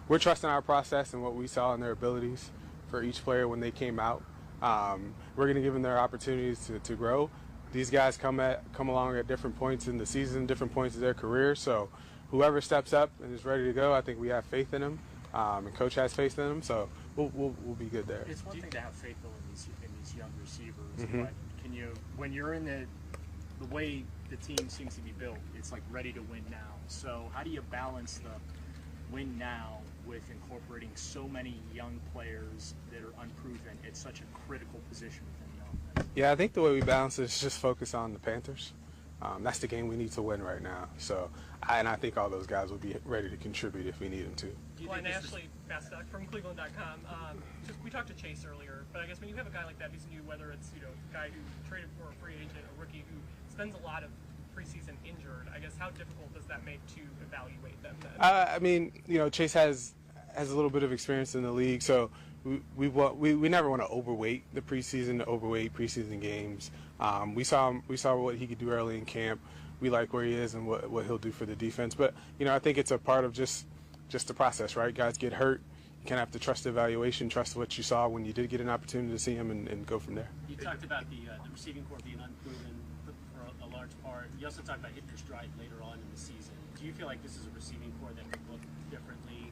We're trusting our process and what we saw in their abilities for each player when they came out. We're going to give them their opportunities to grow. These guys come along at different points in the season, different points of their career. So whoever steps up and is ready to go, I think we have faith in them, and Coach has faith in them. So we'll be good there. It's one thing to have faith though in these young receivers, Mm-hmm. but when you're in the way the team seems to be built, it's like ready to win now. So how do you balance the win now with incorporating so many young players that are unproven at such a critical position within the offense? Yeah, I think the way we balance it is just focus on the Panthers. That's the game we need to win right now. So, I think all those guys will be ready to contribute if we need them to. Glenn Ashley, Bastock from Cleveland.com. We talked to Chase earlier, but I guess when you have a guy like that, whether it's a guy who traded for a free agent, a rookie who spends a lot of preseason injured, I guess how difficult does that make to evaluate them then? I mean, Chase has a little bit of experience in the league, so we never want to overweight the preseason, overweight preseason games. We saw what he could do early in camp. We like where he is and what he'll do for the defense. But I think it's a part of just the process, right? Guys get hurt. kind of have to trust the evaluation, trust what you saw when you did get an opportunity to see him, and go from there. You talked about the receiving core being unproven for a large part. You also talked about hitting your stride later on in the season. Do you feel like this is a receiving core that could look differently,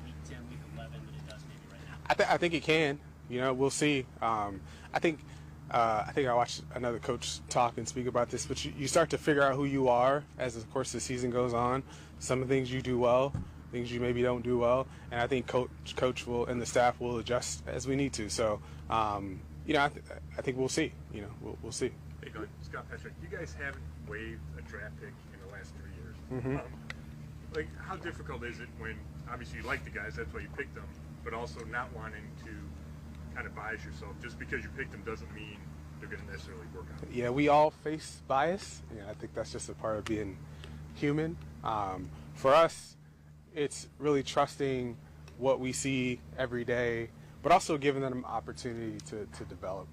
week 10, week 11 than it does maybe right now? I think it can. We'll see. I think I watched another coach talk and speak about this, but you start to figure out who you are as, of course, the season goes on. Some of the things you do well, things you maybe don't do well, and I think coach will and the staff will adjust as we need to. So, I think we'll see. We'll see. Hey, go ahead. Scott Petrak, you guys haven't waived a draft pick in the last 3 years. Mm-hmm. How difficult is it when obviously you like the guys, that's why you picked them, but also not wanting to kind of bias yourself? Just because you picked them doesn't mean they're going to necessarily work out. Yeah, we all face bias. I think that's just a part of being human. For us, it's really trusting what we see every day, but also giving them an opportunity to develop.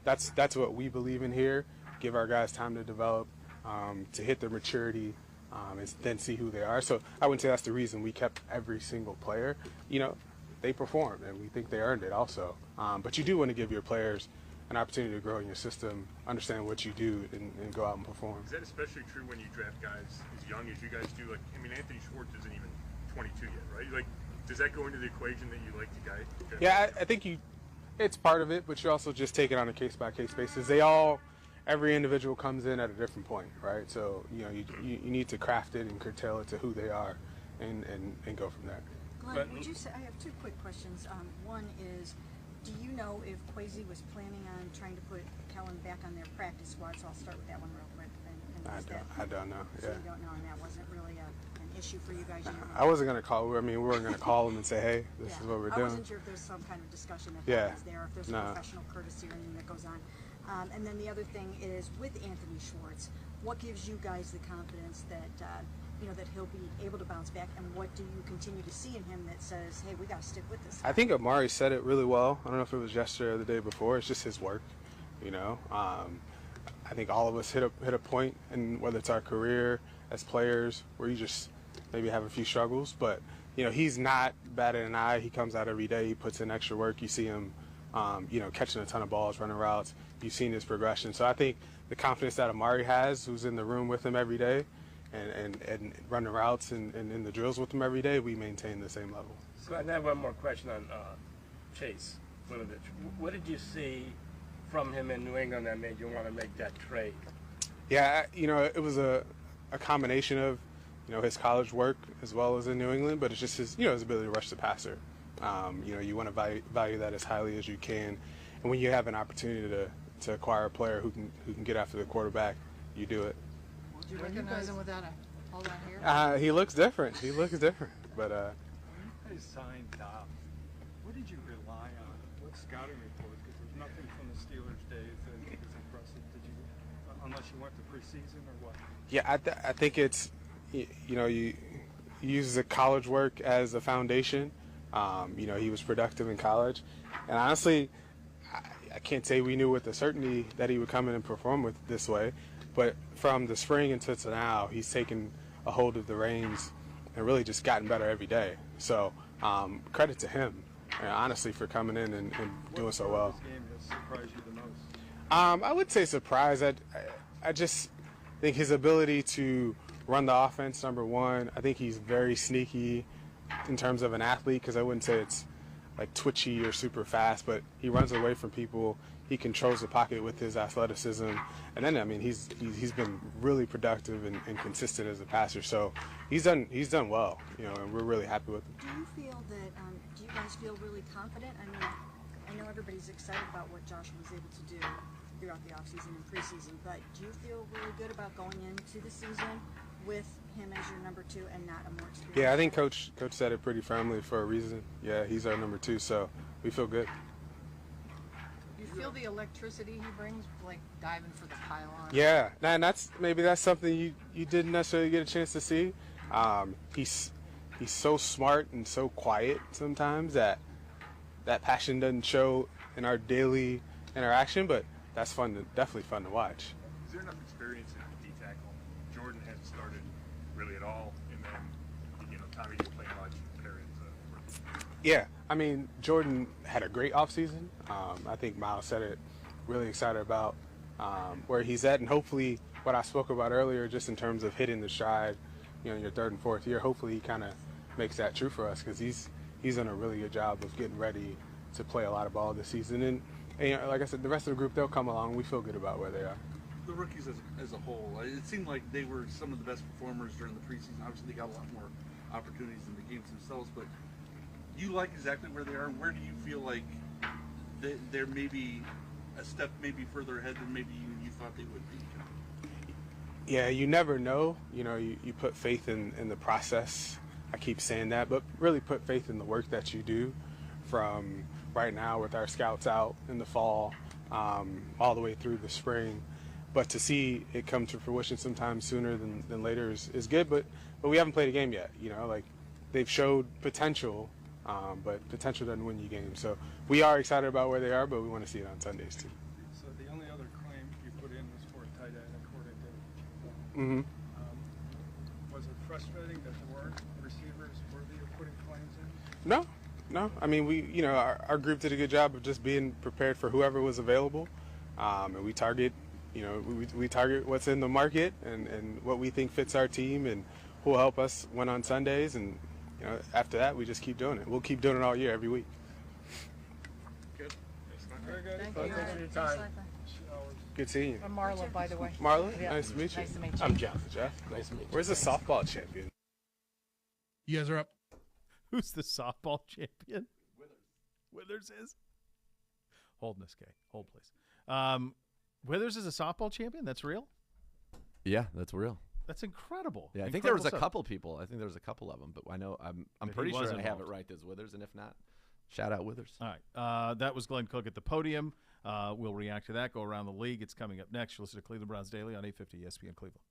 That's what we believe in here. Give our guys time to develop, to hit their maturity, and then see who they are. So I wouldn't say that's the reason we kept every single player. They performed, and we think they earned it also. But you do want to give your players an opportunity to grow in your system, understand what you do, and go out and perform. Is that especially true when you draft guys as young as you guys do? Anthony Schwartz isn't even 22 yet, right? Does that go into the equation that you like the guy? Yeah, I think it's part of it, but you also just take it on a case-by-case basis. Every individual comes in at a different point, right? So, you need to craft it and curtail it to who they are and go from there. Glenn, would you say, I have two quick questions. One is, do you know if Kwesi was planning on trying to put Kellen back on their practice squad? So I'll start with that one real quick. I don't know. So you don't know, and that wasn't really an issue for you guys? I wasn't going to call. We weren't going to call him and say, hey, this is what we're doing. I wasn't sure if there's some kind of discussion that happens there, if there's professional courtesy or anything that goes on. And then the other thing is, with Anthony Schwartz, what gives you guys the confidence that that he'll be able to bounce back, and what do you continue to see in him that says, hey, we got to stick with this guy? I think Amari said it really well. I don't know if it was yesterday or the day before. It's just his work, I think all of us hit a point, and whether it's our career as players, where you just maybe have a few struggles, but he's not batting an eye. He comes out every day. He puts in extra work. You see him, catching a ton of balls, running routes. You've seen his progression. So I think the confidence that Amari has, who's in the room with him every day, and running routes and in the drills with him every day, we maintain the same level. So I have one more question on Chase Winovich. What did you see from him in New England that made you want to make that trade? Yeah, it was a combination of, his college work as well as in New England, but it's just his ability to rush the passer. You want to value that as highly as you can, and when you have an opportunity to acquire a player who can get after the quarterback, you do it. Do you recognize him without all that hair? He looks different. But when you guys signed Dobbs, what did you rely on? What scouting reports? Because there's nothing from the Steelers days that was impressive. Did you, unless you went to preseason or what? Yeah, I think it's you use the college work as a foundation. He was productive in college, and honestly, I can't say we knew with the certainty that he would come in and perform with this way. But from the spring until now, he's taken a hold of the reins and really just gotten better every day. So credit to him, honestly, for coming in and doing so well. What game has surprised you the most? I would say surprise. I just think his ability to run the offense, number one. I think he's very sneaky in terms of an athlete, because I wouldn't say it's like twitchy or super fast, but he runs away from people. He controls the pocket with his athleticism, and then he's been really productive and consistent as a passer. So he's done well, and we're really happy with him. Do you feel that? Do you guys feel really confident? I know everybody's excited about what Josh was able to do throughout the offseason and preseason, but do you feel really good about going into the season with him as your number 2 and not a more experienced? Yeah, I think Coach said it pretty firmly for a reason. Yeah, he's our number 2, so we feel good. You feel the electricity he brings, like diving for the pylon? Yeah, and that's something you didn't necessarily get a chance to see. He's so smart and so quiet sometimes that passion doesn't show in our daily interaction, but that's definitely fun to watch. Is there enough experience in D tackle? Jordan hasn't started really at all, and then Tommy didn't play much. Yeah, I mean, Jordan had a great offseason. I think Miles said it, really excited about where he's at, and hopefully what I spoke about earlier, just in terms of hitting the stride, in your third and fourth year, hopefully he kind of makes that true for us, because he's done a really good job of getting ready to play a lot of ball this season. And like I said, the rest of the group, they'll come along. We feel good about where they are. The rookies as a whole, it seemed like they were some of the best performers during the preseason. Obviously, they got a lot more opportunities in the games themselves, but you like exactly where they are. Where do you feel like they're maybe a step maybe further ahead than maybe you thought they would be? Yeah, you never know. You put faith in the process. I keep saying that, but really put faith in the work that you do from right now with our scouts out in the fall all the way through the spring. But to see it come to fruition sometime sooner than later is good. But we haven't played a game yet. Like they've showed potential, but potential doesn't win you games. So we are excited about where they are, but we want to see it on Sundays too. So the only other claim you put in was for a tight end, according to. Mm-hmm. Was it frustrating that there weren't receivers worthy of putting claims in? No. I mean, our group did a good job of just being prepared for whoever was available, and we target. We target what's in the market and what we think fits our team and who will help us win on Sundays. And after that, we just keep doing it. We'll keep doing it all year, every week. Good. Very good. Thank Thanks for your time. Good seeing you. I'm Marla, by the way. Marla, Yeah. nice to meet you. Nice to meet you. I'm Jeff. Nice to meet you. Where's the softball champion? You guys are up. Who's the softball champion? Withers is. Hold, Miss K. Hold, please. Withers is a softball champion? That's real? Yeah, that's real. That's incredible. Yeah, I think there was a Incredible couple people. I think there was a couple of them, but I know I'm But pretty he sure was I have it involved. right as Withers, and if not, shout out Withers. All right. That was Glenn Cook at the podium. We'll react to that, go around the league. It's coming up next. You'll listen to Cleveland Browns Daily on 850 ESPN Cleveland.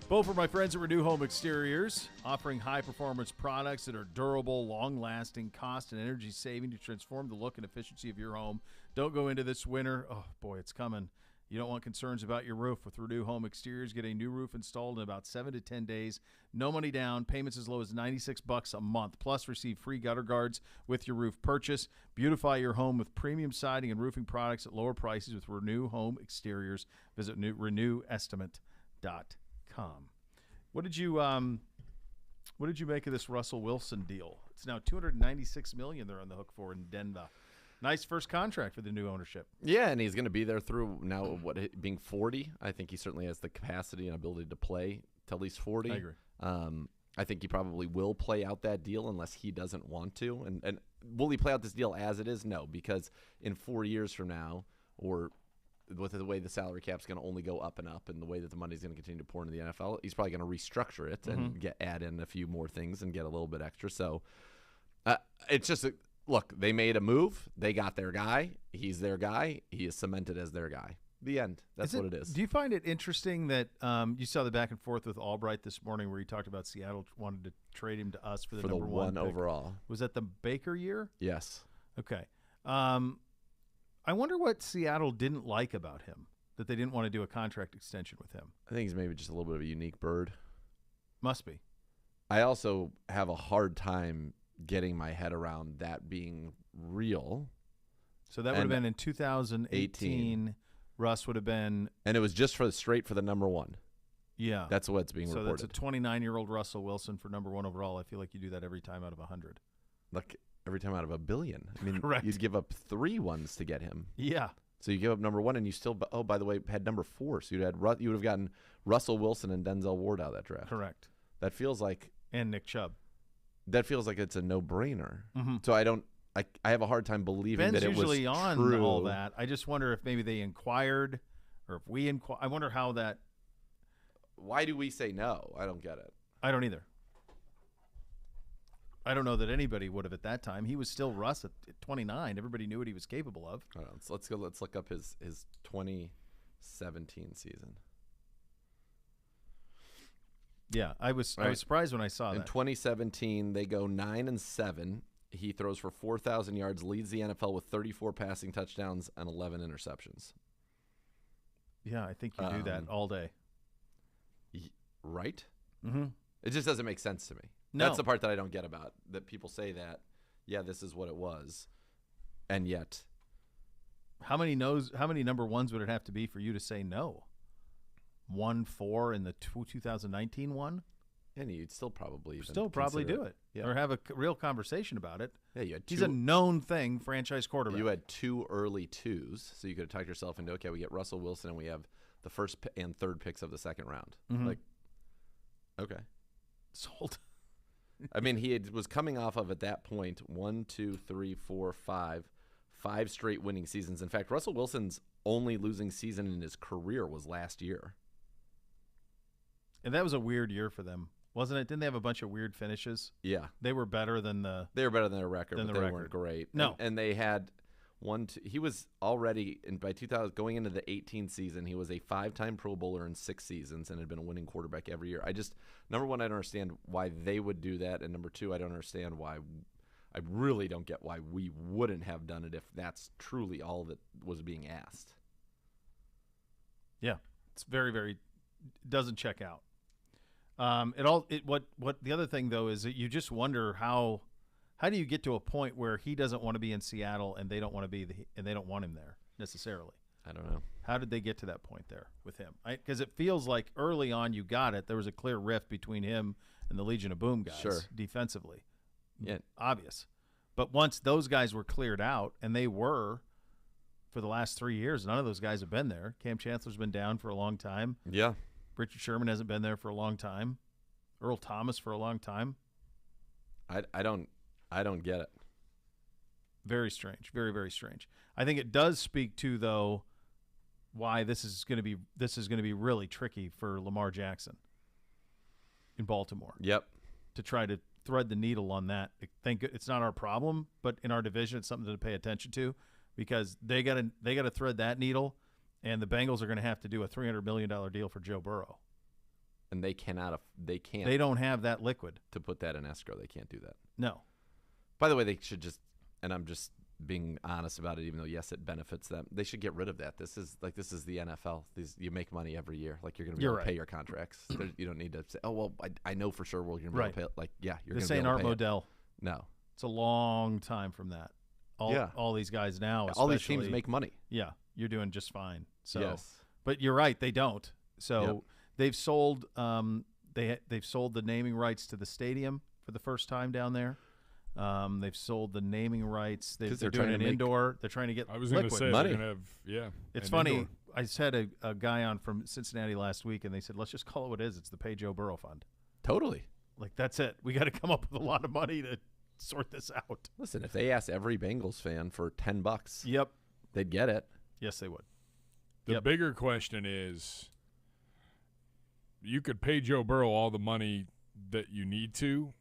Both are my friends at Renew Home Exteriors, offering high-performance products that are durable, long-lasting, cost and energy-saving to transform the look and efficiency of your home. Don't go into this winter. Oh, boy, it's coming. You don't want concerns about your roof. With Renew Home Exteriors, get a new roof installed in about 7 to 10 days. No money down. Payments as low as $96 a month. Plus, receive free gutter guards with your roof purchase. Beautify your home with premium siding and roofing products at lower prices with Renew Home Exteriors. Visit renewestimate.com. What did you make of this Russell Wilson deal? It's now $296 million they're on the hook for in Denver. Nice first contract for the new ownership. Yeah, and he's going to be there through now being 40. I think he certainly has the capacity and ability to play till he's 40. I agree. I think he probably will play out that deal unless he doesn't want to. And will he play out this deal as it is? No, because in 4 years from now, or with the way the salary cap's going to only go up and up, and the way that the money's going to continue to pour into the NFL, he's probably going to restructure it and add in a few more things and get a little bit extra. So it's just look, they made a move. They got their guy. He's their guy. He is cemented as their guy. The end. That's what it is. Do you find it interesting that you saw the back and forth with Albright this morning where he talked about Seattle wanted to trade him to us for the number one overall? Was that the Baker year? Yes. Okay. I wonder what Seattle didn't like about him, that they didn't want to do a contract extension with him. I think he's maybe just a little bit of a unique bird. Must be. I also have a hard time getting my head around that being real. So that would have been in 2018. Russ would have been. And it was just for the number one. Yeah. That's what's being reported. So that's a 29-year-old Russell Wilson for number one overall. I feel like you do that every time out of 100. Like every time out of 1 billion. I mean, Correct. You'd give up 3 ones to get him. Yeah. So you give up number one, and you still, by the way, had number 4. So you would have gotten Russell Wilson and Denzel Ward out of that draft. Correct. That feels like. And Nick Chubb. That feels like it's a no-brainer. Mm-hmm. So I have a hard time believing Ben's that it was usually on true. all that. I just wonder if maybe they inquired, or if we inquired. I wonder how that. Why do we say no? I don't get it. I don't either. I don't know that anybody would have at that time. He was still Russ at 29. Everybody knew what he was capable of. Hold on, so let's look up his 2017 season. Yeah, I was surprised when I saw that. In 2017, they go 9-7. He throws for 4,000 yards, leads the NFL with 34 passing touchdowns and 11 interceptions. Yeah, I think you do that all day. Right? Mm-hmm. It just doesn't make sense to me. No. That's the part that I don't get about that. People say that, yeah, this is what it was, and yet, how many number ones would it have to be for you to say no? 1-4 in the 2019 one, and you'd still probably do it, or have a real conversation about it. Yeah, you had he's a known thing, franchise quarterback. You had 2 early 2s, so you could have talked yourself into, okay, we get Russell Wilson and we have the first and third picks of the second round. Mm-hmm. Like, okay, sold. I mean, was coming off of, at that point, 1, 2, 3, 4, 5 straight winning seasons. In fact, Russell Wilson's only losing season in his career was last year. And that was a weird year for them, wasn't it? Didn't they have a bunch of weird finishes? Yeah. They were better than their record, but they weren't great. No. And they had he was already, by 2000, going into the 18th season, he was a 5-time Pro Bowler in 6 seasons and had been a winning quarterback every year. Number one, I don't understand why they would do that. And number two, I don't understand why, I really don't get why we wouldn't have done it if that's truly all that was being asked. Yeah. It's very, very, doesn't check out. What the other thing though is that you just wonder how do you get to a point where he doesn't want to be in Seattle and they don't want and they don't want him there necessarily? I don't know. How did they get to that point there with him? Because it feels like early on you got it. There was a clear rift between him and the Legion of Boom guys defensively. Yeah, obvious. But once those guys were cleared out, and they were for the last 3 years, none of those guys have been there. Cam Chancellor's been down for a long time. Yeah. Richard Sherman hasn't been there for a long time. Earl Thomas for a long time. I don't get it. Very strange. Very, very strange. I think it does speak to, though, why this is going to be really tricky for Lamar Jackson in Baltimore. Yep. To try to thread the needle on that. It's not our problem, but in our division, it's something to pay attention to, because they got to thread that needle, and the Bengals are going to have to do a $300 million deal for Joe Burrow. and they cannot. They can't. They don't have that liquid to put that in escrow. They can't do that. No. By the way, they should just. And I'm just being honest about it, even though yes, it benefits them. They should get rid of that. This is the NFL. You make money every year. Like you're going to be able to pay your contracts. You don't need to say, oh well, I know for sure we're going to be able to pay. Like you're going to be able to pay. Art Modell. No, it's a long time from that. All these guys now, all these teams make money. Yeah, you're doing just fine. So, yes. But you're right, they don't. So they've sold they've sold the naming rights to the stadium for the first time down there. They've sold the naming rights. They're doing an indoor. They're trying to get. I was going to say money. They're gonna have, It's funny. Indoor. I just had a guy on from Cincinnati last week, and they said, "Let's just call it what it is. It's the Pay Joe Burrow Fund." Totally. Like that's it. We got to come up with a lot of money to sort this out. Listen, if they asked every Bengals fan for $10, yep, they'd get it. Yes, they would. The bigger question is, you could pay Joe Burrow all the money that you need to,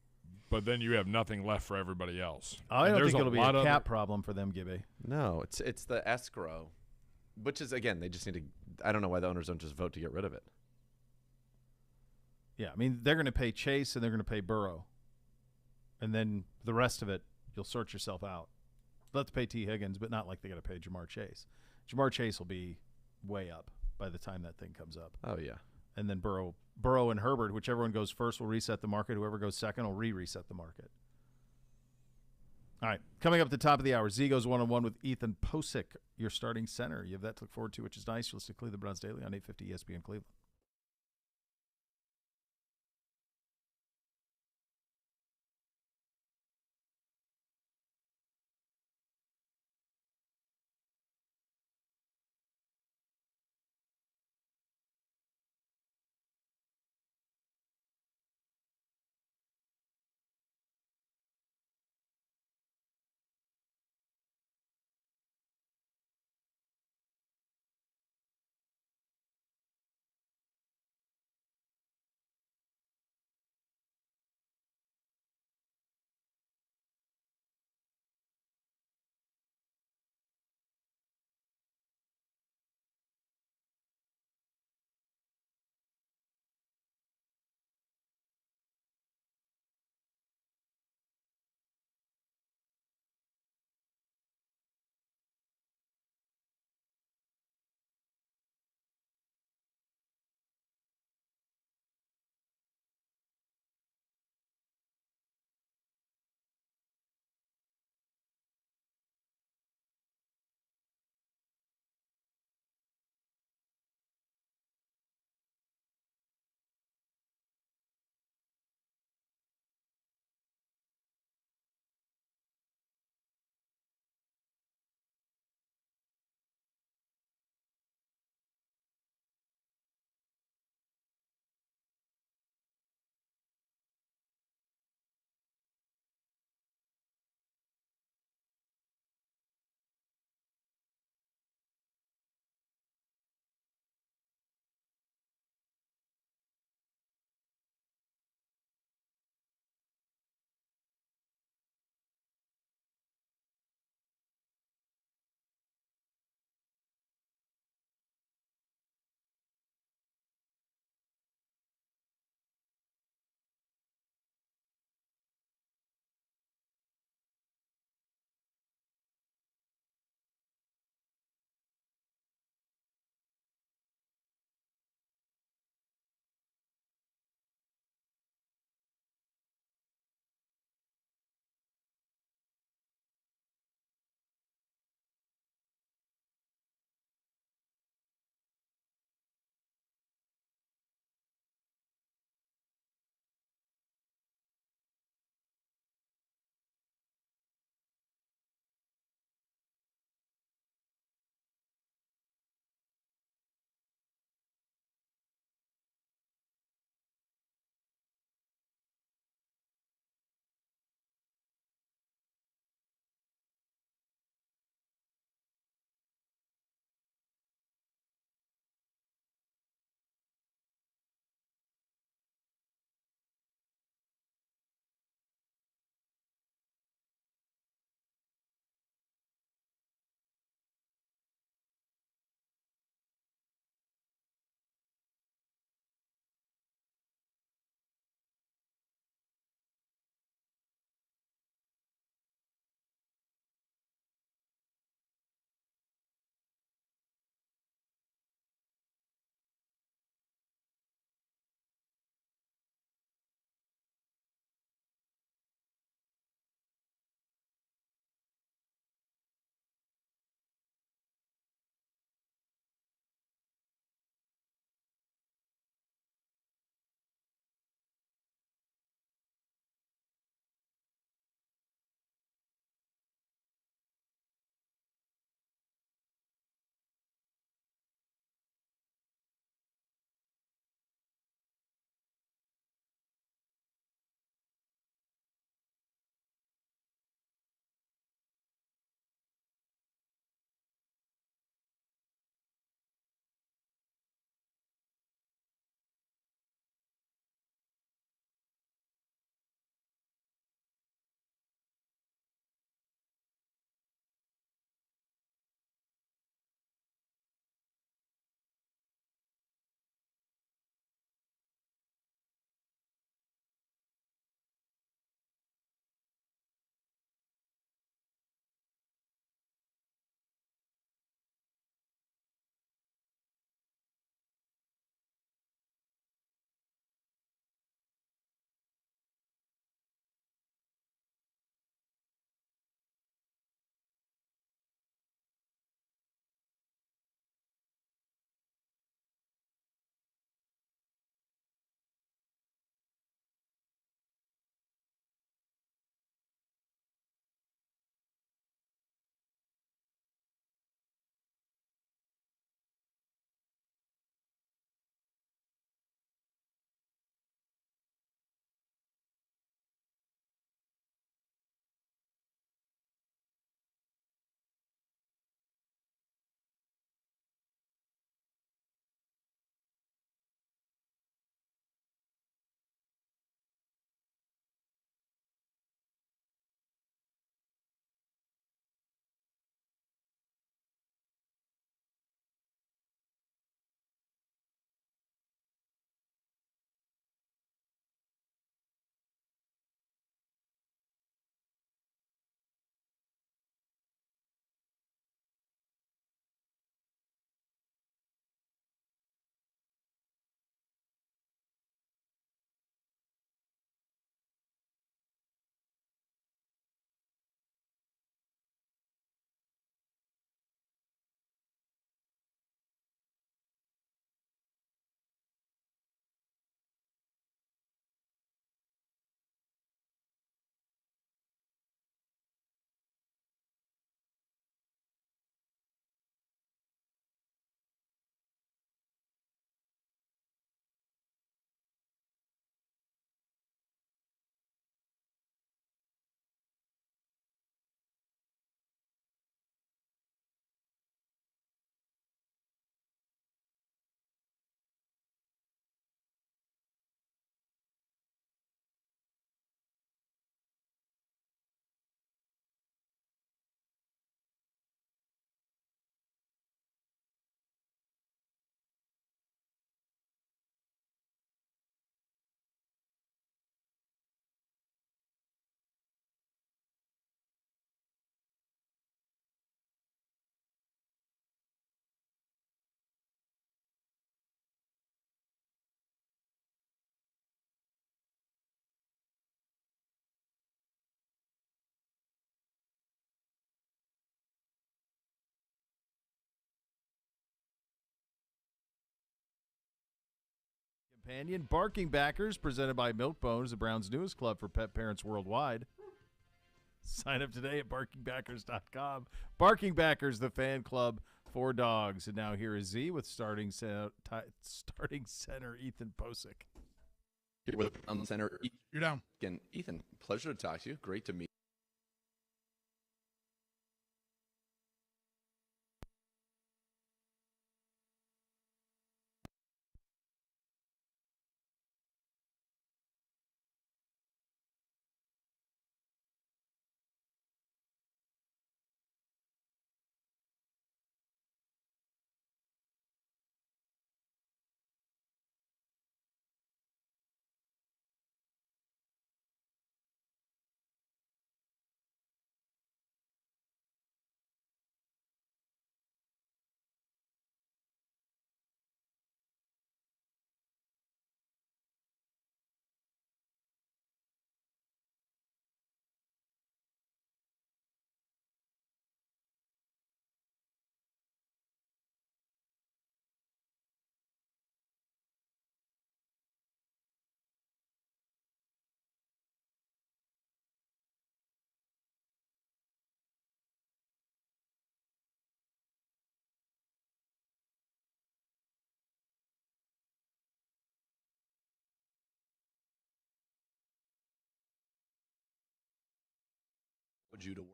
but then you have nothing left for everybody else. I don't think it'll be a cap problem for them, Gibby. No, it's the escrow, which is, again, they just need to – I don't know why the owners don't just vote to get rid of it. Yeah, I mean, they're going to pay Chase and they're going to pay Burrow. And then the rest of it, you'll sort yourself out. They'll have to pay T. Higgins, but not like they got to pay Jamar Chase. Jamar Chase will be way up by the time that thing comes up. Oh, yeah. And then Burrow and Herbert, whichever one goes first will reset the market. Whoever goes second will reset the market. All right, coming up at the top of the hour, Z goes one-on-one with Ethan Posick, your starting center. You have that to look forward to, which is nice. You'll listen to Cleveland Browns Daily on 850 ESPN Cleveland. Companion Barking Backers, presented by Milk Bones, the Browns' newest club for pet parents worldwide. Sign up today at barkingbackers.com. Barking Backers, the fan club for dogs. And now here is Z with starting center Ethan Posick. Here with center. You're down. Again, Ethan, pleasure to talk to you. Great to meet you. You to work.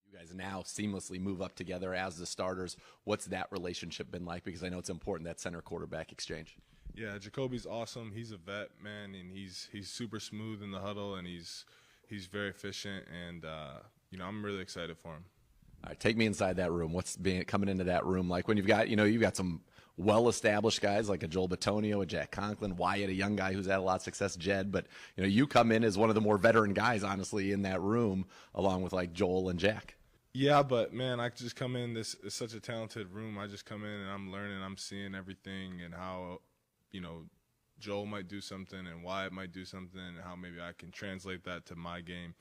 You guys now seamlessly move up together as the starters. What's that relationship been like? Because I know it's important, that center quarterback exchange. Yeah, Jacoby's awesome. He's a vet, man, and he's super smooth in the huddle, and he's very efficient, and I'm really excited for him. All right, take me inside that room. What's coming into that room like when you've got some well-established guys like a Joel Bitonio, a Jack Conklin, Wyatt, a young guy who's had a lot of success, Jed. But you come in as one of the more veteran guys, honestly, in that room, along with like Joel and Jack. Yeah, but man, I just come in. This is such a talented room. I just come in and I'm learning. I'm seeing everything and how, Joel might do something and Wyatt might do something and how maybe I can translate that to my game.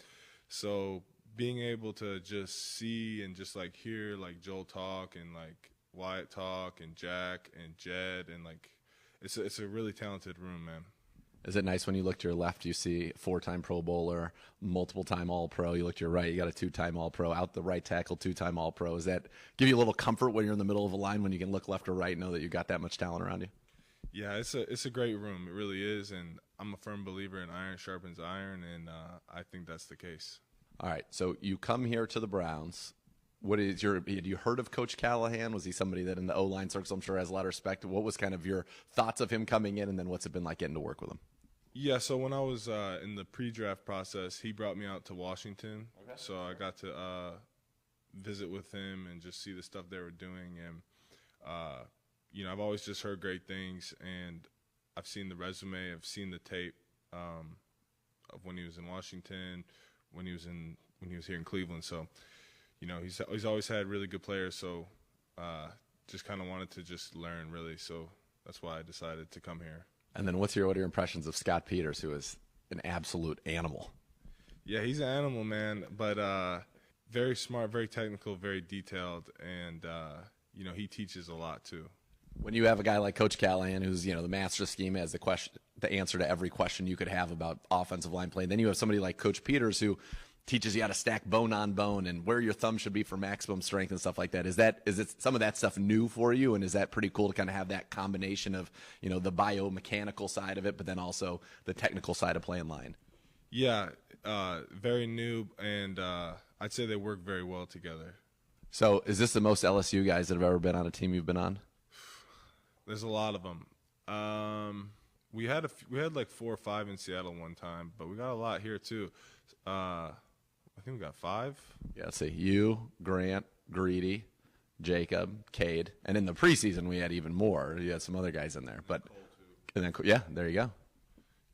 So being able to just see and just like hear like Joel talk and like Wyatt talk and Jack and Jed and like it's a really talented room, man. Is it nice when you look to your left, you see 4-time Pro Bowler, multiple-time All-Pro. You look to your right, you got a 2-time All-Pro. Out the right tackle, 2-time All-Pro. Does that give you a little comfort when you're in the middle of a line when you can look left or right and know that you got that much talent around you? Yeah, it's a great room. It really is, and I'm a firm believer in iron sharpens iron, and I think that's the case. All right, so you come here to the Browns. Had you heard of Coach Callahan? Was he somebody that in the O-line circles I'm sure has a lot of respect? What was kind of your thoughts of him coming in, and then what's it been like getting to work with him? Yeah, so when I was in the pre-draft process, he brought me out to Washington. Okay. So I got to visit with him and just see the stuff they were doing. And, I've always just heard great things, and I've seen the resume, I've seen the tape of when he was in Washington, when he was here in Cleveland. So, he's always had really good players. So just kind of wanted to just learn, really. So that's why I decided to come here. And then what are your impressions of Scott Peters, who is an absolute animal? Yeah, he's an animal, man, but very smart, very technical, very detailed, and, he teaches a lot too. When you have a guy like Coach Callahan, who's, the master scheme, has the answer to every question you could have about offensive line play, then you have somebody like Coach Peters who teaches you how to stack bone on bone and where your thumb should be for maximum strength and stuff like that. Is it some of that stuff new for you, and is that pretty cool to kind of have that combination of the biomechanical side of it, but then also the technical side of playing line? Yeah, very new, and I'd say they work very well together. So is this the most LSU guys that have ever been on a team you've been on? There's a lot of them. We had like 4 or 5 in Seattle one time, but we got a lot here too. I think we got 5. Yeah, let's see. You, Grant, Greedy, Jacob, Cade, and in the preseason we had even more. You had some other guys in there, but and then yeah, there you go.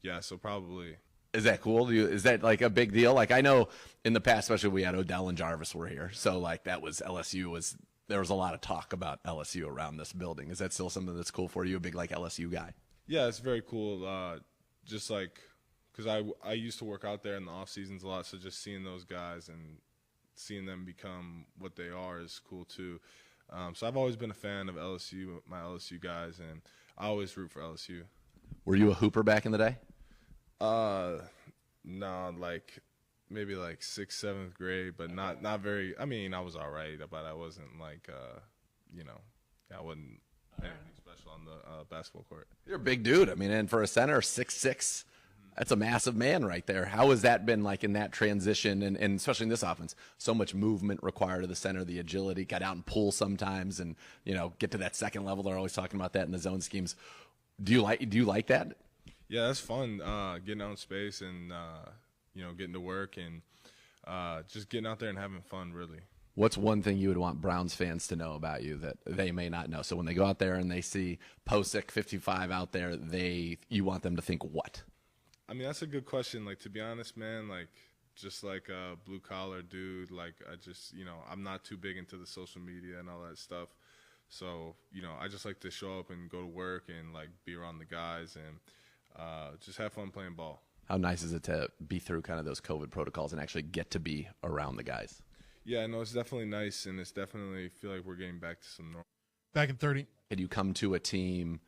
Yeah, so probably. Is that cool? Is that like a big deal? Like I know in the past, especially we had Odell and Jarvis were here, so like that was LSU. There was a lot of talk about LSU around this building. Is that still something that's cool for you? A big like LSU guy? Yeah, it's very cool. Just like. Because I used to work out there in the off seasons a lot, so just seeing those guys and seeing them become what they are is cool too. So I've always been a fan of LSU, my LSU guys, and I always root for LSU. Were you a hooper back in the day? No, like maybe like 6th, 7th grade, but not very. I mean, I was all right, but I wasn't like, I wasn't anything special on the basketball court. You're a big dude. I mean, and for a center, 6'6", that's a massive man right there. How has that been like in that transition, and especially in this offense? So much movement required of the center, the agility, get out and pull sometimes, and get to that second level. They're always talking about that in the zone schemes. Do you like that? Yeah, that's fun. Getting out in space and getting to work and just getting out there and having fun. Really. What's one thing you would want Browns fans to know about you that they may not know? So when they go out there and they see Posick 55 out there, you want them to think what? I mean, that's a good question. Like, to be honest, man, like, just like a blue-collar dude, like, I just, I'm not too big into the social media and all that stuff. So, I just like to show up and go to work and, like, be around the guys and just have fun playing ball. How nice is it to be through kind of those COVID protocols and actually get to be around the guys? Yeah, no, it's definitely nice, and it's definitely feel like we're getting back to some normal. Back in 30. Had you come to a team,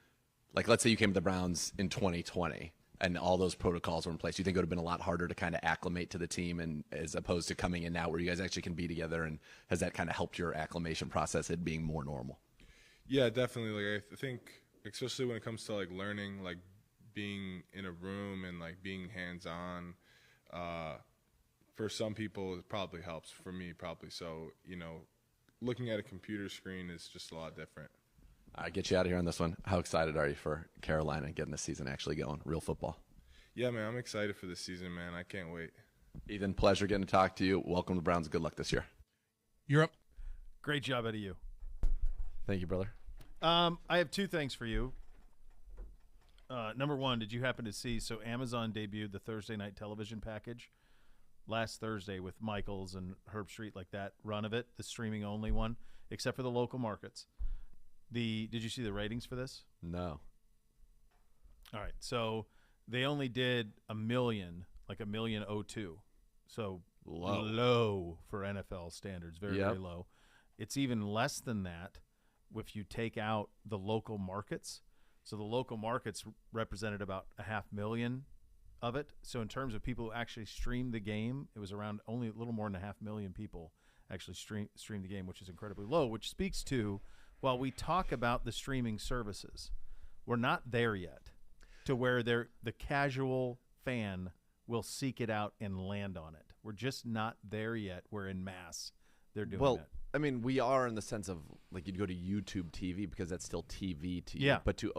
like, let's say you came to the Browns in 2020, and all those protocols were in place, do you think it would have been a lot harder to kind of acclimate to the team, and as opposed to coming in now where you guys actually can be together, and has that kind of helped your acclimation process, it being more normal? Yeah, definitely. Like, I think, especially when it comes to, like, learning, like, being in a room and, like, being hands-on, for some people it probably helps. For me, probably. So, looking at a computer screen is just a lot different. All right, get you out of here on this one. How excited are you for Carolina getting the season actually going, real football? Yeah, man, I'm excited for this season, man. I can't wait. Ethan, pleasure getting to talk to you. Welcome to the Browns. Good luck this year. You're up. Great job out of you. Thank you, brother. I have two things for you. Number one, did you happen to see, so Amazon debuted the Thursday night television package last Thursday with Michaels and Herb Street, like that run of it, the streaming only one, except for the local markets. Did you see the ratings for this? No. All right, so they only did 1 million, like 1,000,002. So low for NFL standards, very, very low. It's even less than that if you take out the local markets. So the local markets represented about 500,000 of it. So in terms of people who actually streamed the game, it was around only a little more than 500,000 people actually streamed the game, which is incredibly low, which speaks to, while we talk about the streaming services, we're not there yet to where the casual fan will seek it out and land on it. We're just not there yet where in mass they're doing that. I mean, we are in the sense of, like, you'd go to YouTube TV because that's still TV to you. Yeah. But you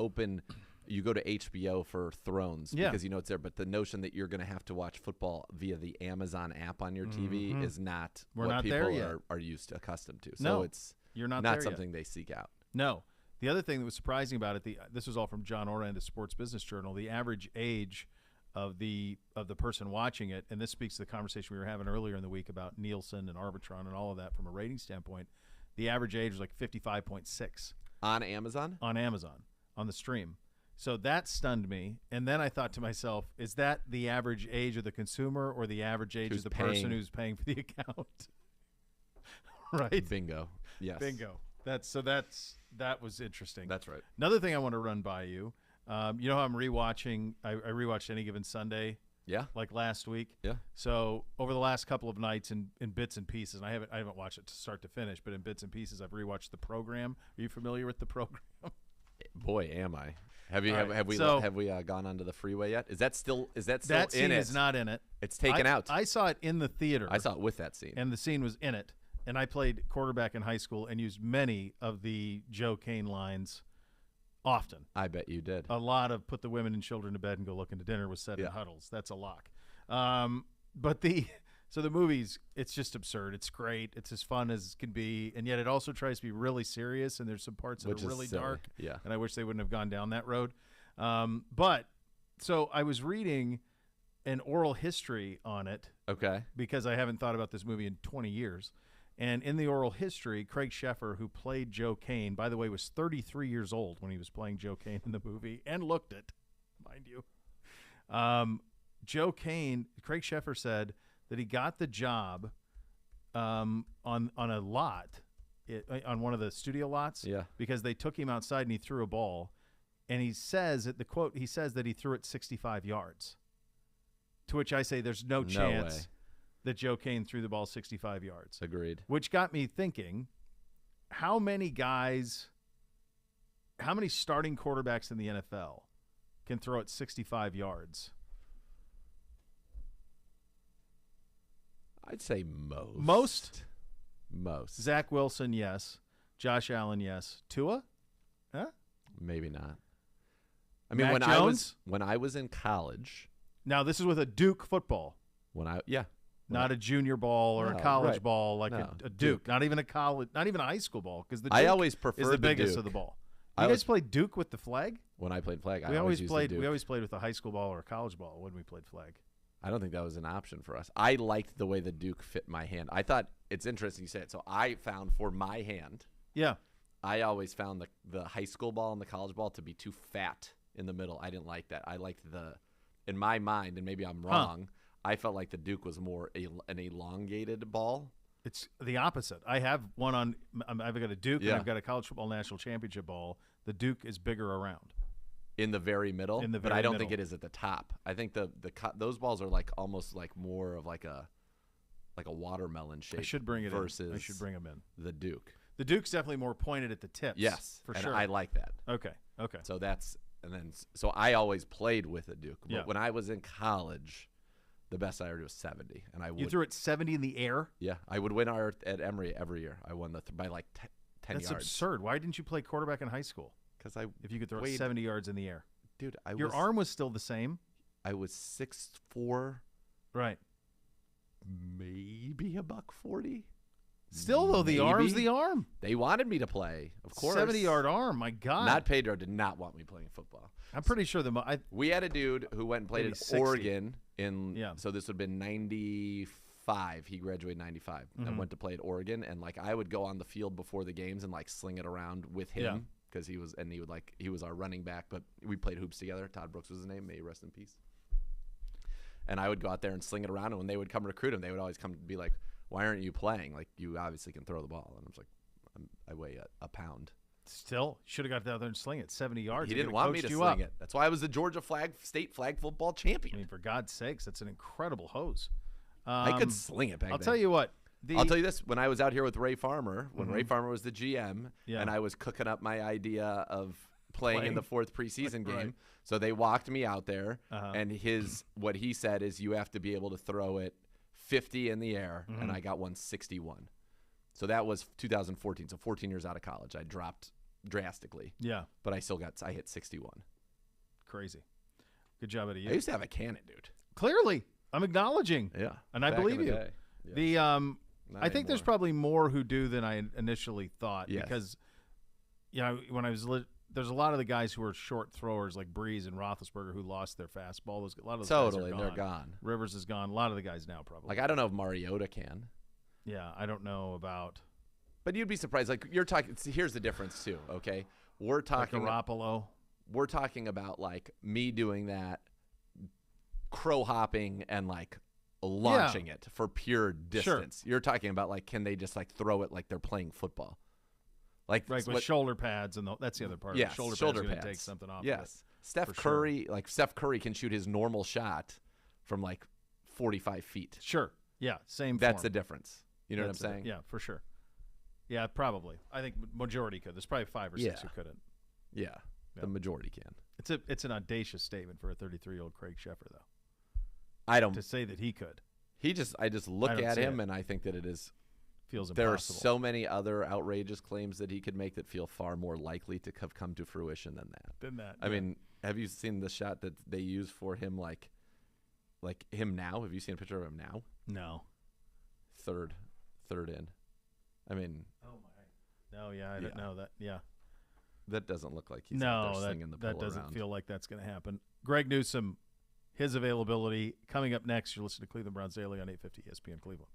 go to HBO for Thrones because you know it's there. But the notion that you're going to have to watch football via the Amazon app on your TV is not what people are accustomed to. So you're not something they seek out. No. The other thing that was surprising about it, this was all from John Oran of Sports Business Journal, the average age of the person watching it, and this speaks to the conversation we were having earlier in the week about Nielsen and Arbitron and all of that from a rating standpoint. The average age was like 55.6 on Amazon. On the stream. So that stunned me, and then I thought to myself, is that the average age of the consumer or the average age of the person who's paying for the account? Right? Bingo. Yes. Bingo. That was interesting. That's right. Another thing I want to run by you. You know how I'm rewatching? I rewatched Any Given Sunday. Yeah. Like last week. Yeah. So over the last couple of nights, in bits and pieces, and I haven't watched it to start to finish, but in bits and pieces, I've rewatched The Program. Are you familiar with The Program? Boy, am I. Have we gone onto the freeway yet? Is that still in it? That scene is not in it. It's taken out. I saw it in the theater. I saw it with that scene, and the scene was in it. And I played quarterback in high school and used many of the Joe Kane lines often. I bet you did. A lot of put the women and children to bed and go look into dinner was said in huddles. That's a lock. So the movie's, it's just absurd. It's great. It's as fun as can be. And yet it also tries to be really serious. And there's some parts that are really dark. Yeah. And I wish they wouldn't have gone down that road. So I was reading an oral history on it. Okay. Because I haven't thought about this movie in 20 years. And in the oral history, Craig Sheffer, who played Joe Kane, by the way, was 33 years old when he was playing Joe Kane in the movie and looked it, mind you. Joe Kane, Craig Sheffer said that he got the job on a lot on one of the studio lots. Yeah. Because they took him outside and he threw a ball, and he says at the quote he says that he threw it 65 yards. To which I say there's no chance way. that Joe Kane threw the ball 65 yards. Agreed. Which got me thinking, how many starting quarterbacks in the NFL can throw it 65 yards? I'd say most. Most? Zach Wilson, yes. Josh Allen, yes. Tua? Huh? Maybe not. I mean, Mac when Jones? I was in college. Now, this is with a Duke football. Not a junior ball or No, a college right. ball like No, a Duke. Not even a college, not even a high school ball, because the Duke I always is preferred the the biggest Duke. of the ball. I You always- guys played Duke with the flag? When I played flag, We always used the played. Duke. We always played with a high school ball or a college ball when we played flag. I don't think that was an option for us. I liked the way the Duke fit my hand. I thought it's interesting you say it. So I found for my hand, Yeah. I always found the high school ball and the college ball to be too fat in the middle. I didn't like that. I liked in my mind, and maybe I'm wrong, I felt like the Duke was more an elongated ball. It's the opposite. I have one on. I've got a Duke and Yeah. I've got a college football national championship ball. The Duke is bigger around. In the very middle, In the but very I don't think it middle. is at the top. I think those balls are like almost like more of like a watermelon shape. I should bring it versus in. I should bring them in. The Duke. The Duke's definitely more pointed at the tips. Yes, for and sure. I like that. Okay. So so I always played with a Duke. But Yeah. when I was in college, the best I ever did was 70, and I would. You threw it 70 in the air? Yeah, I would win at Emory every year. I won by like 10 That's yards. absurd. Why didn't you play quarterback in high school? Because if you could throw it weighed- 70 yards in the air, dude, your arm was still the same. I was 6'4", right? Maybe a $140. Still though, the arm's Maybe. the arm. They wanted me to play, of course. 70-yard arm. My God. Not Pedro did not want me playing football. I'm pretty sure we had a dude who went and played Maybe at 60. Oregon so this would have been 95. He graduated 95 Mhm. and went to play at Oregon, and like I would go on the field before the games and like sling it around with Yeah. him because he was our running back, but we played hoops together. Todd Brooks was his name, may he rest in peace. And I would go out there and sling it around, and when they would come recruit him, they would always come and be like, "Why aren't you playing? Like you obviously can throw the ball." And I was like, "I weigh a pound." Still, should have got out there and sling it 70 yards. He It didn't could've want me coached to you sling up. it. That's why I was the Georgia state flag football champion. I mean, for God's sakes, that's an incredible hose. I could sling it back I'll then. tell you what. I'll tell you this: when I was out here with Ray Farmer, when Mhm. Ray Farmer was the GM, Yeah. and I was cooking up my idea of playing in the fourth preseason Right. game, so they walked me out there, Uh-huh. and what he said is you have to be able to throw it 50 in the air, Mhm. and I got 161. So that was 2014. So 14 years out of college, I dropped drastically. Yeah. but I hit 61. Crazy. Good job out of you. I used to have a cannon, dude. Clearly, I'm acknowling. Yeah, and I back in believe the you. day. Yeah. I think there's probably more who do than I initially thought Yes. because, when I was there's a lot of the guys who are short throwers like Breeze and Roethlisberger who lost their fastball. A lot of those Totally, guys are they're gone. Rivers is gone. A lot of the guys now probably. Like I don't know if Mariota can. Yeah, I don't know about. But you'd be surprised. Like you're talking. See, here's the difference too. Okay, we're talking Garoppolo. We're talking about like me doing that, crow hopping and like launching it for pure distance. You're talking about like can they just like throw it like they're playing football, like with shoulder pads and that's the other part. Yes, Shoulder shoulder pads. pads. Take something off. Yes, of it, Steph for sure. Curry. Like Steph Curry can shoot his normal shot from like 45 feet. Sure. Yeah. Same. That's form. the difference. You know That's what I'm saying? Yeah, for sure. Yeah, probably. I think majority could. There's probably 5 or 6 who couldn't. Yeah, the majority can. It's an audacious statement for a 33-year-old Craig Sheffer, though. I don't to say that he could. I just look don't at see him it. and I think that it is feels there impossible. are so many other outrageous claims that he could make that feel far more likely to have come to fruition than that. I mean, have you seen the shot that they use for him like him now? Have you seen a picture of him now? No. Third in. I mean, oh my. No, yeah, I don't know that. Yeah. That doesn't look like he's out No, there slinging the that ball doesn't around. feel like that's going to happen. Greg Newsome, his availability coming up next. You're listening to Cleveland Browns Daily on 850 ESPN Cleveland.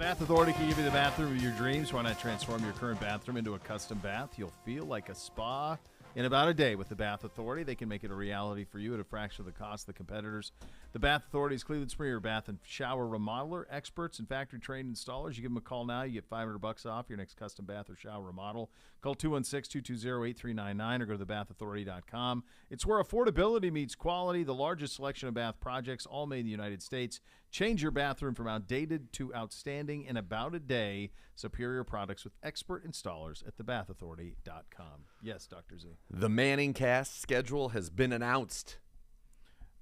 Bath Authority can give you the bathroom of your dreams. Why not transform your current bathroom into a custom bath? You'll feel like a spa in about a day with the Bath Authority. They can make it a reality for you at a fraction of the cost of the competitors. The Bath Authority is Cleveland's premier bath and shower remodeler, experts and factory-trained installers. You give them a call now, you get $500 off your next custom bath or shower remodel. Call 216-220-8399 or go to thebathauthority.com. It's where affordability meets quality, the largest selection of bath projects, all made in the United States. Change your bathroom from outdated to outstanding in about a day. Superior products with expert installers at thebathauthority.com. Yes, Dr. Z. The Manning cast schedule has been announced.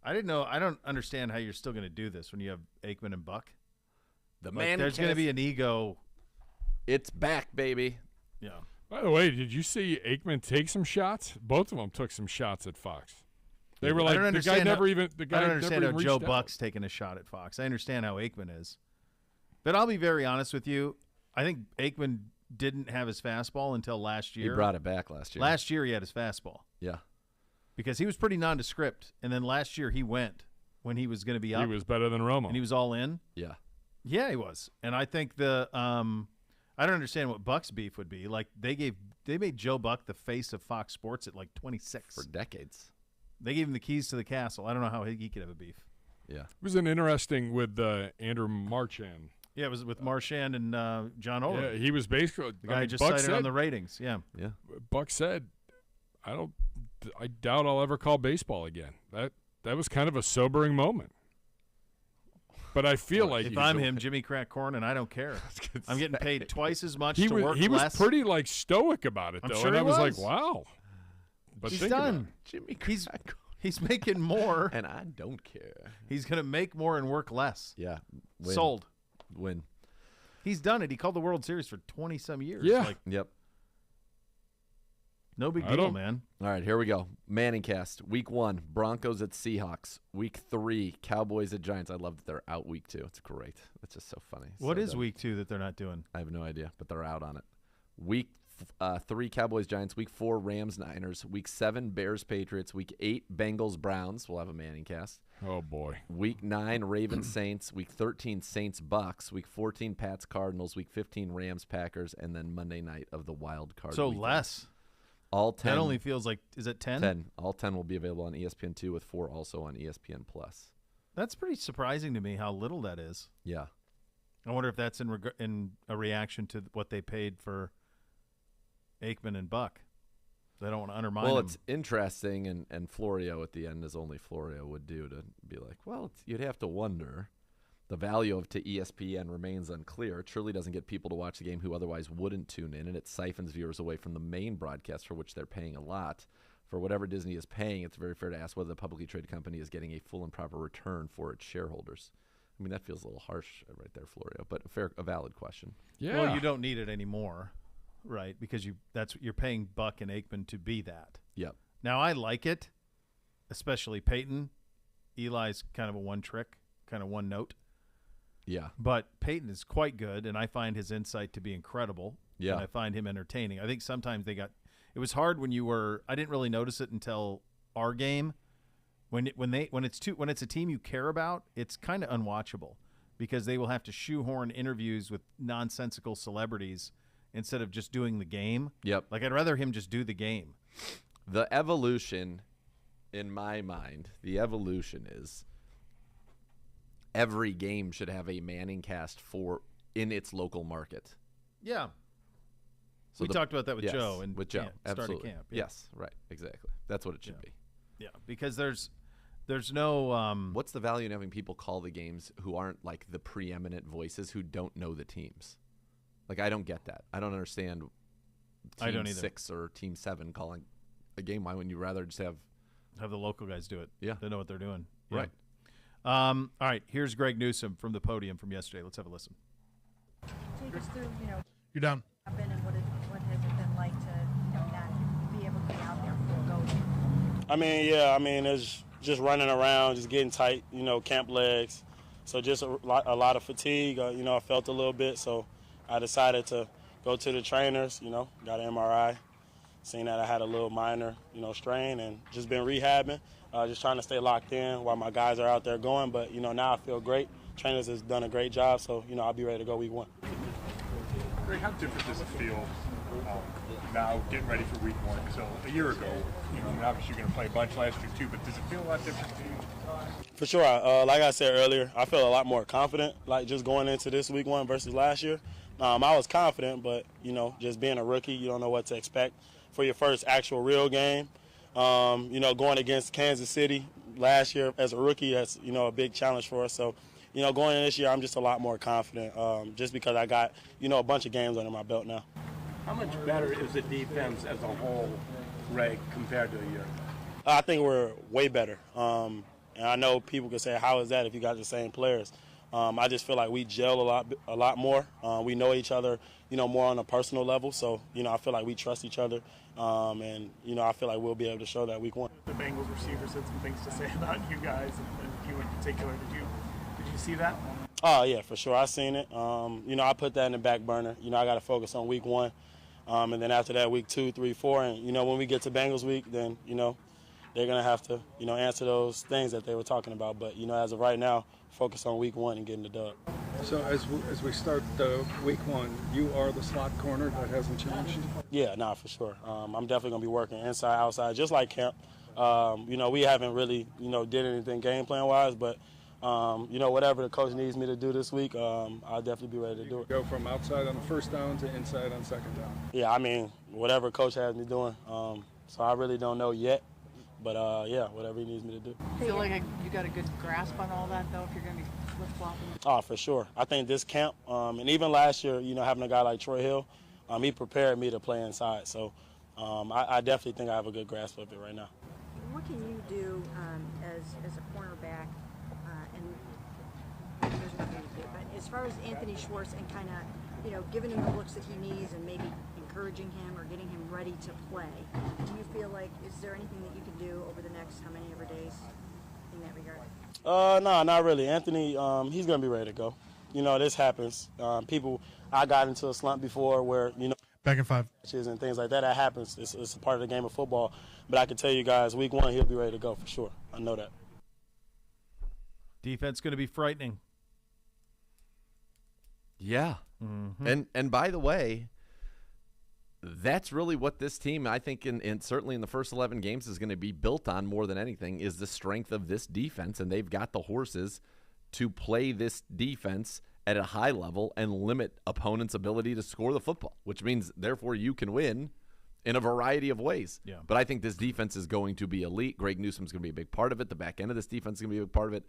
I didn't know. I don't understand how you're still going to do this when you have Aikman and Buck. The Like, Manning there's going to cast- be an ego. It's back, baby. Yeah. By the way, did you see Aikman take some shots? Both of them took some shots at Fox. They were I like, don't the understand guy never how, even. The guy I don't understand never how even Joe reached out. Buck's taking a shot at Fox. I understand how Aikman is, but I'll be very honest with you. I think Aikman didn't have his fastball until last year. He brought it back last year. Last year he had his fastball. Yeah. Because he was pretty nondescript, and then last year he went when he was going to be up. He was better than Romo, and he was all in. Yeah. Yeah, he was. And I think I don't understand what Buck's beef would be. Like they made Joe Buck the face of Fox Sports at like 26 for decades. They gave him the keys to the castle. I don't know how he could have a beef. Yeah. It was an interesting with Andrew Marchand. Yeah, it was with Marchand and John Oler. Yeah, he was basically the guy I mean, just Buck cited on said- the ratings. Yeah. Yeah. Buck said, I doubt I'll ever call baseball again. That was kind of a sobering moment. But I feel like if I'm him, Jimmy Crack Corn, and I don't care. I'm getting paid twice as much he to was work he less. was pretty like stoic about it I'm though, sure and he I was like, was. wow. But He's think about done. Jimmy He's making more, and I don't care. He's gonna make more and work less. Yeah. Win. Sold. Win. He's done it. He called the World Series for 20-some years. Yeah. Like, Yep. no big I deal, don't- man. All right, here we go. Manning cast. Week 1, Broncos at Seahawks. Week 3, Cowboys at Giants. I love that they're out week 2. It's great. It's just so funny. What So is dumb. week 2 that they're not doing? I have no idea, but they're out on it. Week 3, Cowboys Giants. Week 4, Rams Niners. Week 7, Bears Patriots. Week 8, Bengals Browns. We'll have a Manning cast. Oh boy. Week 9, Ravens Saints. Week 13, Saints Bucks. Week 14, Pats Cardinals. Week 15, Rams Packers, and then Monday night of the wild card. So weekend. less. All 10. That only feels like, is it 10? 10. All 10 will be available on ESPN2 with 4 also on ESPN Plus. That's pretty surprising to me how little that is. Yeah. I wonder if that's in a reaction to what they paid for Aikman and Buck. They don't want to undermine Well, them. it's interesting, and Florio at the end is only Florio would do to be like, well, you'd have to wonder. The value of to ESPN remains unclear. It surely doesn't get people to watch the game who otherwise wouldn't tune in, and it siphons viewers away from the main broadcast for which they're paying a lot. For whatever Disney is paying, it's very fair to ask whether the publicly traded company is getting a full and proper return for its shareholders. I mean, that feels a little harsh right there, Florio, but a valid question. Yeah. Well, you don't need it anymore, right? Because you're paying Buck and Aikman to be that. Yep. Now, I like it, especially Peyton. Eli's kind of a one trick, kind of one note. Yeah. But Peyton is quite good, and I find his insight to be incredible. Yeah. And I find him entertaining. I think sometimes it was hard when I didn't really notice it until our game. When it's a team you care about, it's kind of unwatchable because they will have to shoehorn interviews with nonsensical celebrities instead of just doing the game. Yep. Like, I'd rather him just do the game. The evolution, in my mind, is every game should have a Manning cast in its local market. Yeah. So We talked about that with Joe and with Joe, camp, start of absolutely. camp, yeah. Yes, right, exactly. That's what it should be. Yeah, because there's no What's the value in having people call the games who aren't like the preeminent voices who don't know the teams? Like, I don't get that. I don't understand. Team I don't either. 6 or Team 7 calling a game. Why wouldn't you rather just have the local guys do it? Yeah, they know what they're doing. Yeah. Right. All right, here's Greg Newsome from the podium from yesterday. Let's have a listen. Take us through, You're down. and what has it been like to, not be able to be out there full go? I mean, it's just running around, just getting tight, camp legs. So just a lot of fatigue. I felt a little bit, so I decided to go to the trainers, got an MRI, seen that I had a little minor, strain, and just been rehabbing, just trying to stay locked in while my guys are out there going. But, now I feel great, trainers has done a great job. So, I'll be ready to go week 1. Greg, how different does it feel now getting ready for week 1? So a year ago, obviously you're going to play a bunch last year too, but does it feel a lot different to you? For sure. Like I said earlier, I feel a lot more confident, like just going into this week 1 versus last year. I was confident, but, just being a rookie, you don't know what to expect for your first actual real game. Going against Kansas City last year as a rookie, that's, a big challenge for us. So, going in this year, I'm just a lot more confident just because I got, a bunch of games under my belt now. How much better is the defense as a whole, Greg, compared to a year? I think we're way better. And I know people could say, how is that if you got the same players? I just feel like we gel a lot more. We know each other, more on a personal level. So, I feel like we trust each other. And, I feel like we'll be able to show that week 1. The Bengals receivers had some things to say about you guys, and you in particular. Did you see that? Oh, yeah, for sure. I seen it. I put that in the back burner. I got to focus on week 1. And then after that, week 2, 3, 4. And, when we get to Bengals week, then, they're going to have to, answer those things that they were talking about. But, as of right now, focus on week 1 and getting the dub. So as we start week 1, you are the slot corner. That hasn't changed? Yeah, for sure. I'm definitely going to be working inside, outside, just like camp. We haven't really, did anything game plan-wise, but, whatever the coach needs me to do this week, I'll definitely be ready to do it. Go from outside on the first down to inside on second down. Yeah, whatever coach has me doing. So I really don't know yet. But, whatever he needs me to do. Feel like you got a good grasp on all that, though, if you're going to be flip-flopping? Oh, for sure. I think this camp, and even last year, having a guy like Troy Hill, he prepared me to play inside. So I definitely think I have a good grasp of it right now. What can you do as a cornerback, and there's nothing to do, but as far as Anthony Schwartz and kind of, giving him the looks that he needs and maybe encouraging him or getting him ready to play, do you feel like, is there anything that you can do over the next how many ever days in that regard? No, not really. Anthony, he's going to be ready to go. This happens. I got into a slump before where, back in 5 and things like that. That happens. It's a part of the game of football. But I can tell you guys, week 1, he'll be ready to go for sure. I know that. Defense going to be frightening. Yeah. Mm-hmm. And by the way, that's really what this team, I think, in certainly in the first 11 games is going to be built on more than anything, is the strength of this defense. And they've got the horses to play this defense at a high level and limit opponents' ability to score the football, which means, therefore, you can win in a variety of ways. Yeah. But I think this defense is going to be elite. Greg Newsome's going to be a big part of it. The back end of this defense is going to be a big part of it.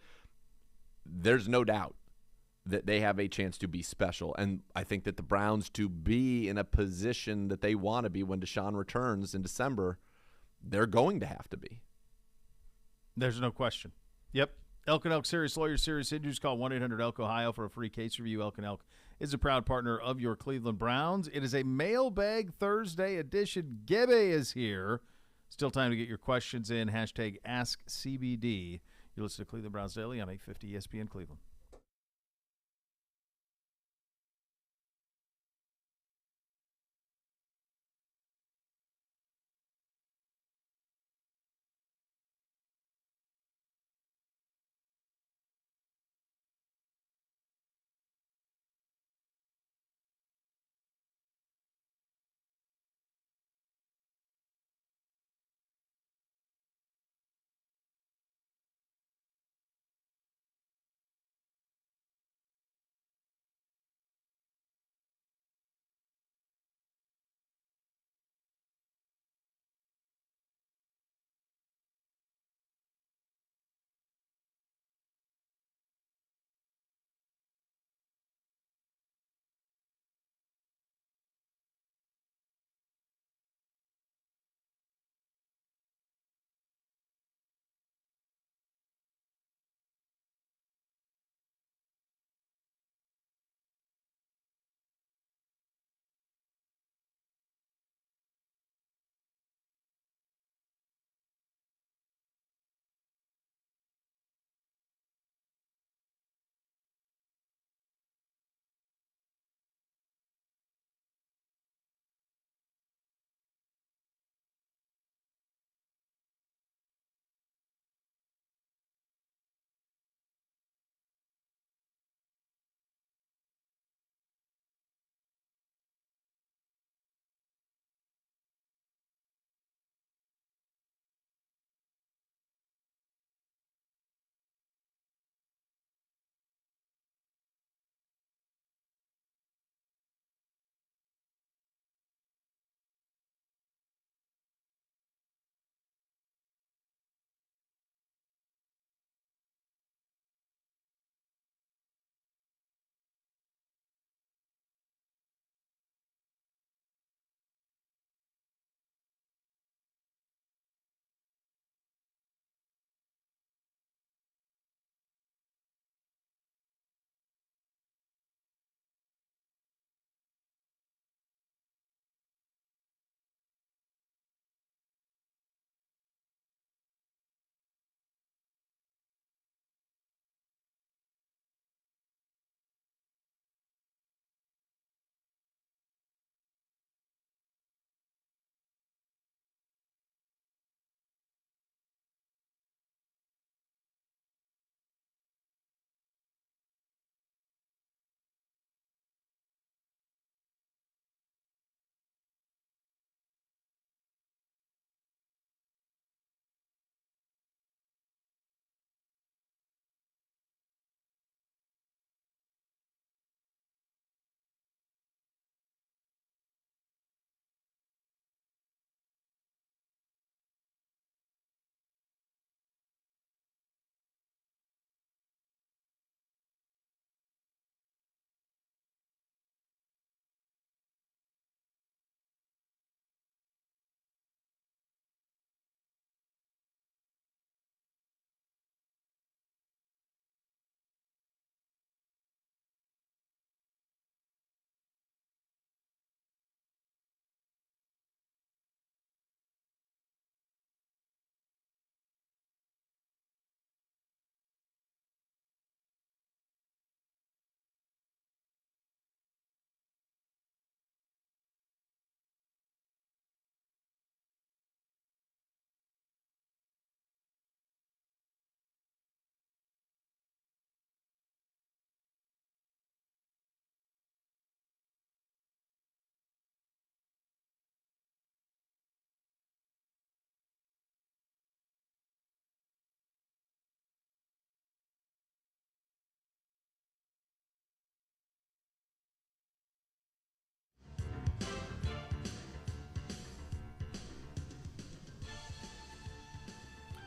There's no doubt that they have a chance to be special. And I think that the Browns, to be in a position that they want to be when Deshaun returns in December, they're going to have to be. There's no question. Yep. Elk and Elk Serious Lawyers, Serious Issues. Call 1-800-ELK-OHIO for a free case review. Elk and Elk is a proud partner of your Cleveland Browns. It is a Mailbag Thursday edition. Gibby is here. Still time to get your questions in. Hashtag AskCBD. You listen to Cleveland Browns Daily on 850 ESPN Cleveland.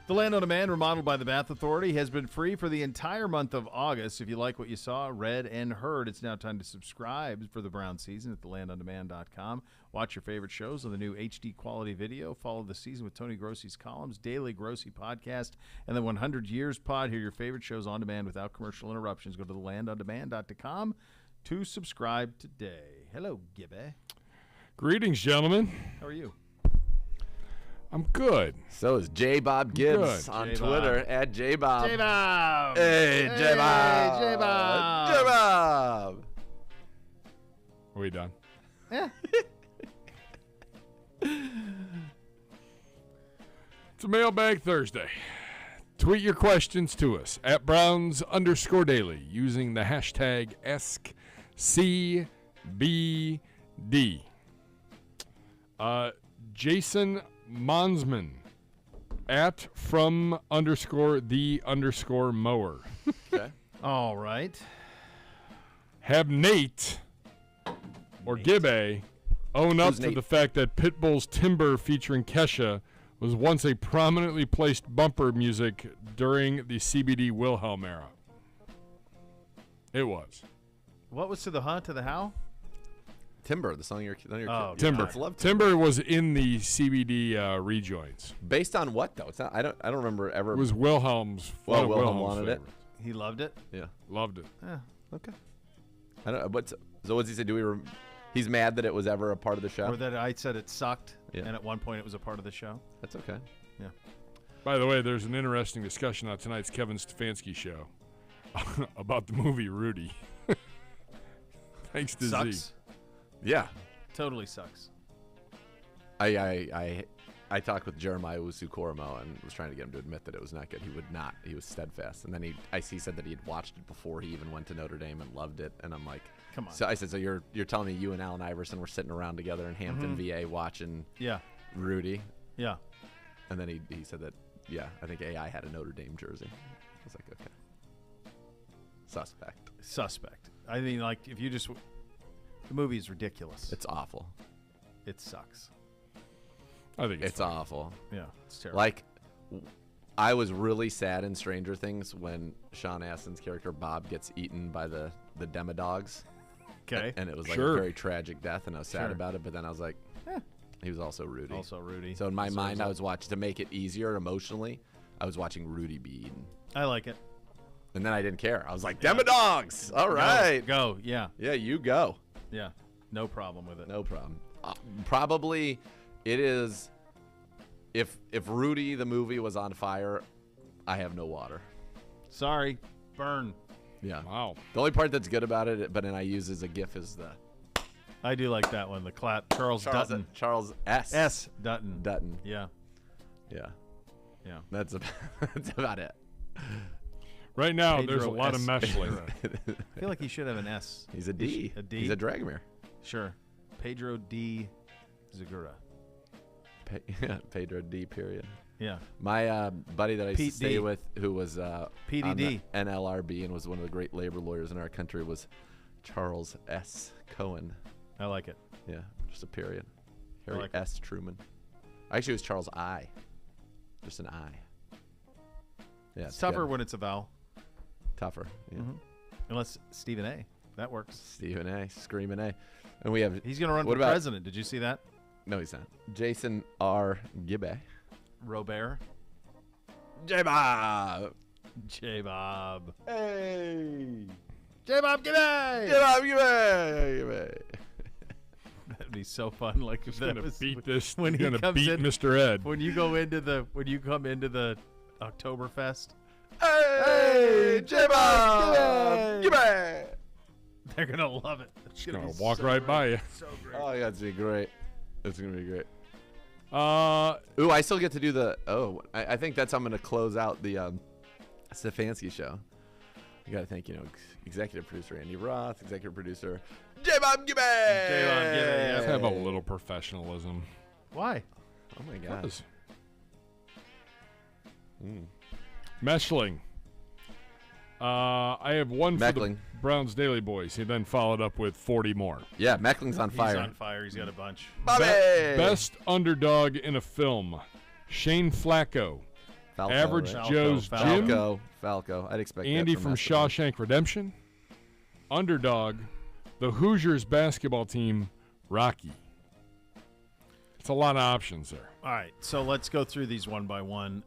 The Land on Demand, remodeled by the Bath Authority, has been free for the entire month of August. If you like what you saw, read, and heard, it's now time to subscribe for the Brown season at thelandondemand.com. Watch your favorite shows on the new HD quality video. Follow the season with Tony Grossi's columns, Daily Grossi podcast, and the 100 Years Pod. Hear your favorite shows on demand without commercial interruptions. Go to thelandondemand.com to subscribe today. Hello, Gibby. Greetings, gentlemen. How are you? I'm good. So is J. Bob Gibbs on J-Bob. Twitter at J. Bob. J-Bob. Hey, J. Bob. J. Bob. J. Bob. Are we done? Yeah. It's a Mailbag Thursday. Tweet your questions to us at Browns_Daily using the hashtag AskCBD. Jason Monsman at from_the_mower. Okay. All right. Have Nate or Gibbe own up Who's to Nate? the fact that Pitbull's Timber featuring Kesha was once a prominently placed bumper music during the CBD Wilhelm era. It was. What was to the huh, to the how? Timber, the song your Oh, Timber. kids love Timber was in the CBD rejoins. Based on what though? It's not. I don't remember ever. It was Wilhelm's. Well, one of Wilhelm Wilhelm's wanted it. favorites. He loved it. Yeah. Loved it. Yeah. Okay. I don't. What's so? What's he say? He's mad that it was ever a part of the show. Or that I said it sucked, Yeah. and at one point it was a part of the show. That's okay. Yeah. By the way, there's an interesting discussion on tonight's Kevin Stefanski show about the movie Rudy. Thanks to Sucks. Z. Yeah. Totally sucks. I talked with Jeremiah Usu-Koromo and was trying to get him to admit that it was not good. He would not. He was steadfast. And then he said that he had watched it before he even went to Notre Dame and loved it. And I'm like, come on. So I said, so you're telling me you and Allen Iverson were sitting around together in Hampton, VA, watching Rudy? Yeah. And then he said that, yeah, I think AI had a Notre Dame jersey. I was like, okay. Suspect. I mean, like, if you just... The movie is ridiculous. It's awful. It sucks. I think it's awful. Yeah, it's terrible. Like, I was really sad in Stranger Things when Sean Astin's character Bob gets eaten by the Demodogs. Okay. And it was like Sure. a very tragic death, and I was sad Sure. about it. But then I was like, he was also Rudy. Also Rudy. So in my So mind, was I was watching, to make it easier emotionally, I was watching Rudy be eaten. I like it. And then I didn't care. I was like, Demodogs! All right. Go. Yeah. Yeah, you go. Yeah. No problem with it. No problem. Probably it is, if Rudy the movie was on fire, I have no water. Sorry. Burn. Yeah. Wow. The only part that's good about it, but then I use as a GIF, is the I do like that one. The clap. Charles Dutton. Charles S. S. Dutton. Dutton. Yeah. Yeah. Yeah. That's about it. Right now, Pedro there's a lot of S. meshling. I feel like he should have an S. He's a D. A D. He's a Dragomir. Sure. Pedro D. Zagura. Pedro D. Period. Yeah. My buddy that I used Pete to stay D. with, who was on PDD. the NLRB and was one of the great labor lawyers in our country, was Charles S. Cohen. I like it. Yeah, just a period. Harry like it. S. Truman. Actually, it was Charles I. Just an I. Yeah, It's tougher together. when it's a vowel. Tougher. Yeah. Unless Stephen A. That works. Stephen A. Screaming A. And we have. He's going to run what for about- president. Did you see that? No, he's not. Jason R. Gibbe. Robert. J-Bob. J-Bob. Hey. J-Bob, give me! J-Bob, Gibbe. That'd be so fun. Like if that gonna was beat this. when he Gonna comes beat in, Mr. Ed. When you come into the Oktoberfest. Hey, J-Bob, Gibbe. They're gonna love it. It's Gonna be walk so right by you. So great. Oh, yeah, it's gonna be great. It's gonna be great. Ooh, I still get to do the. Oh, I think that's how I'm gonna close out the Stefanski show. I gotta thank executive producer Andy Roth, executive producer J-Bob Gibbe. Let's have a little professionalism. Why? Oh my God. Because. Meshling. I have one for the Meckling. Browns Daily Boys. He then followed up with 40 more. Yeah, Meckling's on fire. He's on fire. He's got a bunch. Bobby! Best underdog in a film. Shane Flacco Falco, Average right? Joe's Gym. Falco. I'd expect Andy that from Esteban. Shawshank Redemption. Underdog, the Hoosiers basketball team, Rocky. It's a lot of options there. All right, so let's go through these one by one.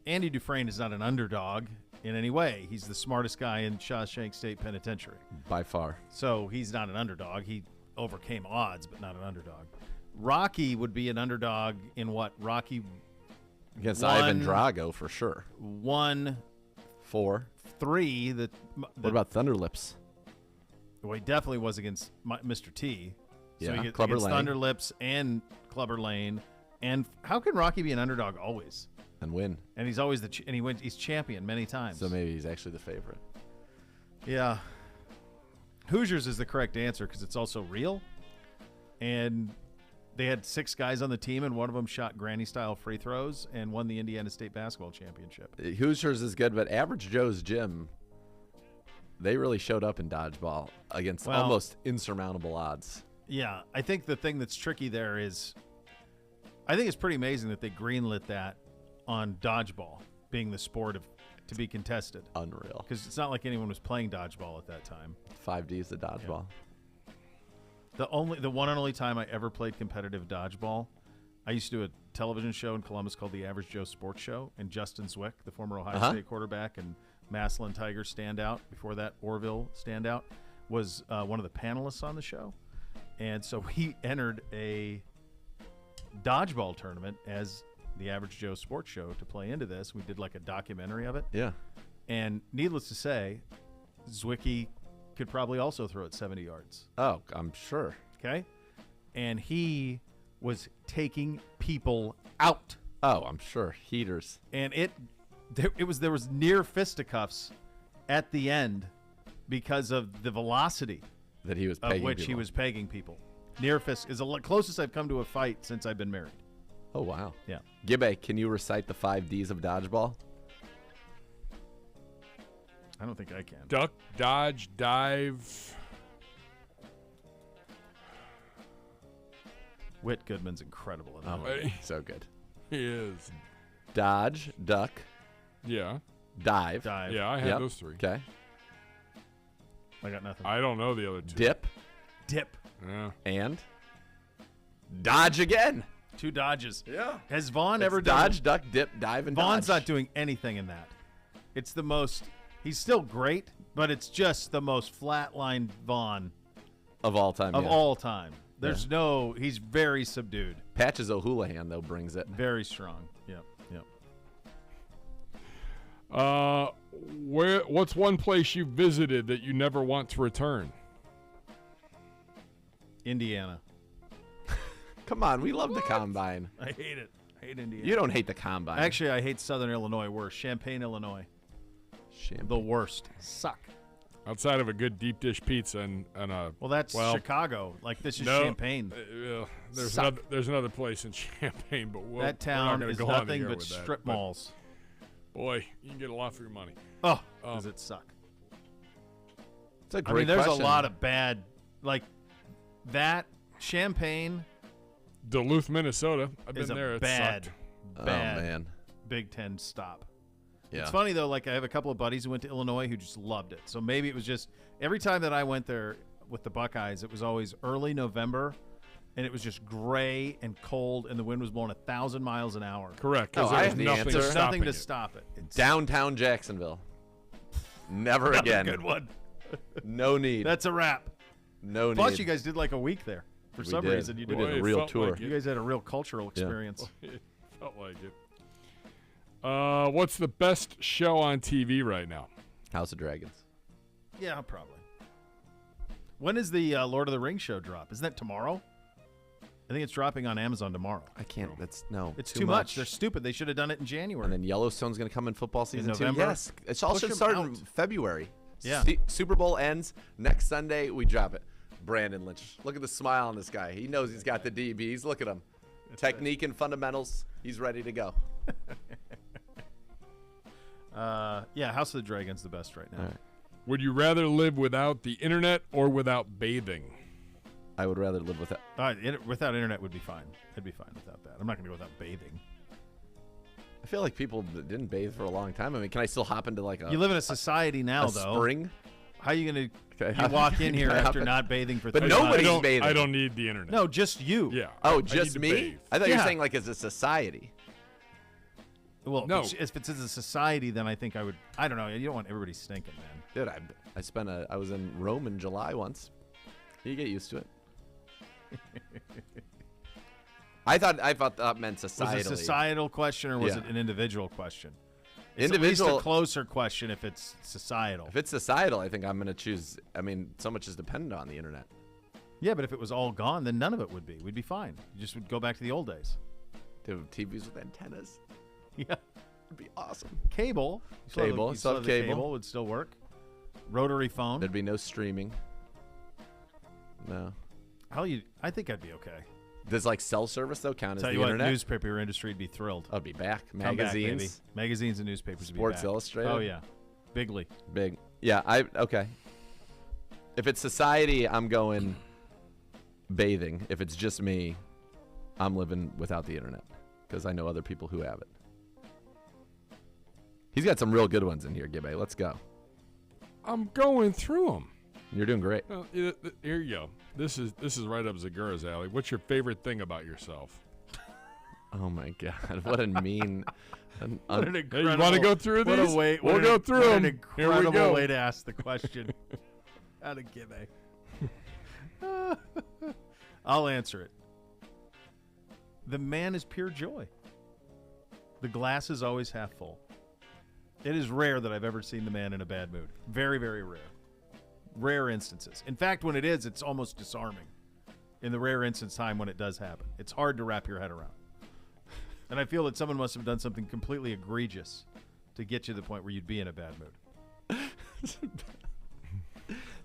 Andy Dufresne is not an underdog in any way. He's the smartest guy in Shawshank State Penitentiary. By far. So he's not an underdog. He overcame odds, but not an underdog. Rocky would be an underdog in what? Rocky Against Ivan Drago, for sure. 1, 4, 3. What about Thunderlips? Well, he definitely was against Mr. T. So Yeah, he gets Clubber against Lane. Thunderlips and Clubber Lane. And how can Rocky be an underdog always? And win. And he's always he's champion many times. So maybe he's actually the favorite. Yeah. Hoosiers is the correct answer because it's also real. And they had 6 guys on the team, and one of them shot granny-style free throws and won the Indiana State basketball championship. Hoosiers is good, but Average Joe's Gym, they really showed up in dodgeball against almost insurmountable odds. Yeah, I think the thing that's tricky there is I think it's pretty amazing that they greenlit that on dodgeball being the sport to be contested. Unreal. Because it's not like anyone was playing dodgeball at that time. 5D's the dodgeball. Yeah. The one and only time I ever played competitive dodgeball, I used to do a television show in Columbus called the Average Joe Sports Show, and Justin Zwick, the former Ohio State quarterback and Massillon Tigers standout, before that Orville standout, was one of the panelists on the show. And so we entered a dodgeball tournament as the Average Joe Sports Show to play into this. We did like a documentary of it. Yeah. And needless to say, Zwicky could probably also throw it 70 yards. Oh, I'm sure. Okay. And he was taking people out. Oh, I'm sure. Heaters. And there was near fisticuffs at the end because of the velocity that he was of pegging which people. he was pegging people. Near fist is the closest I've come to a fight since I've been married. Oh, wow. Yeah. Gibbe, can you recite the 5Ds of dodgeball? I don't think I can. Duck, dodge, dive. Whit Goodman's incredible at that. Oh, so good. He is. Dodge, duck. Yeah. Dive. Yeah, I had those 3. Okay. I got nothing. I don't know the other 2. Dip. Yeah. And dodge again. 2 dodges. Yeah. Has Vaughn It's ever done dodge, duck, dip, dive, and Vaughn's dodge? not doing anything in that. It's the most. He's still great, but it's just the most flatlined Vaughn of all time. Of yeah. all time. There's no. He's very subdued. Patches O'Houlihan though brings it. Very strong. Yep. What's one place you visited that you never want to return? Indiana. Come on, we love the combine. I hate it. I hate Indiana. You don't hate the combine. Actually, I hate Southern Illinois worse. Champaign, Illinois. The worst. Suck. Outside of a good deep dish pizza and a Well, that's Chicago. Like, this is no, Champaign. There's another place in Champaign, but that town is nothing but strip malls. Boy, you can get a lot for your money. Oh, does it suck? It's a great there's question. a lot of bad, like that Champaign. Duluth, Minnesota. I've been is there. A It bad, sucked. bad Oh, man. Big Ten stop. Yeah. It's funny though. Like I have a couple of buddies who went to Illinois who just loved it. So maybe it was just every time that I went there with the Buckeyes, it was always early November, and it was just gray and cold, and the wind was blowing 1,000 miles an hour. Correct. Oh, I have the answer. There's nothing to stop it. It's Downtown Jacksonville. Never again. Good one. No need. That's a wrap. No Plus, need. you guys did like a week there. For We some did. reason, you We did did a real tour. You guys had a real cultural experience. It felt like it. What's the best show on TV right now? House of Dragons. Yeah, probably. When is the Lord of the Rings show drop? Isn't that tomorrow? I think it's dropping on Amazon tomorrow. I can't. That's no. It's too much. They're stupid. They should have done it in January. And then Yellowstone's going to come in football season too. November? Yes, it all Push should them start out. in February. Yeah. Super Bowl ends next Sunday. We drop it. Brandon Lynch. Look at the smile on this guy. He knows he's got the DBs. Look at him. Technique and fundamentals. He's ready to go. Yeah, House of the Dragon's the best right now. All right. Would you rather live without the internet or without bathing? I would rather live without. Without internet would be fine. I'd be fine without that. I'm not going to go without bathing. I feel like people that didn't bathe for a long time. I mean, can I still hop into like a? You live in a society now, a though. spring? How are you going Okay, to walk in here can I hop after in? not bathing for But 3 nobody's months? bathing. I don't need the internet. No, just you. Yeah. Oh, I just need to me? bathe. I thought you were Yeah. saying like as a society. Well, No. if it's a society, then I think I would. I don't know. You don't want everybody stinking, man. Dude, I was in Rome in July once. You get used to it. I thought that meant societally. Was it a societal question or was Yeah. it an individual question? It's Individual- at least a closer question if it's societal. If it's societal, I think I'm going to choose. I mean, so much is dependent on the internet. Yeah, but if it was all gone, then none of it would be. We'd be fine. You just would go back to the old days. Dude, TVs with antennas. Yeah. It'd be awesome. Cable. Cable. Still have the cable. cable would still work. Rotary phone. There'd be no streaming. No. I think I'd be okay. Does like cell service though count as Tell the you what, internet? newspaper industry would be thrilled. I'd be back. Come back, baby. Magazines. Magazines and newspapers would be Sports back. Illustrated. Oh yeah. Bigly. Big. Yeah, okay. If it's society, I'm going bathing. If it's just me, I'm living without the internet because I know other people who have it. He's got some real good ones in here, Gibbe. Let's go. I'm going through them. You're doing great. Well, here you go. This is right up Zagura's alley. What's your favorite thing about yourself? Oh my God! What a mean. What an Hey, incredible, you want to go through what these? A way, we'll what go an, through what them. An Here we incredible go. way to ask the question. How to give a. I'll answer it. The man is pure joy. The glass is always half full. It is rare that I've ever seen the man in a bad mood. Very, very rare. Rare instances. In fact, when it is, it's almost disarming. In the rare instance time when it does happen. It's hard to wrap your head around. And I feel that someone must have done something completely egregious to get you to the point where you'd be in a bad mood.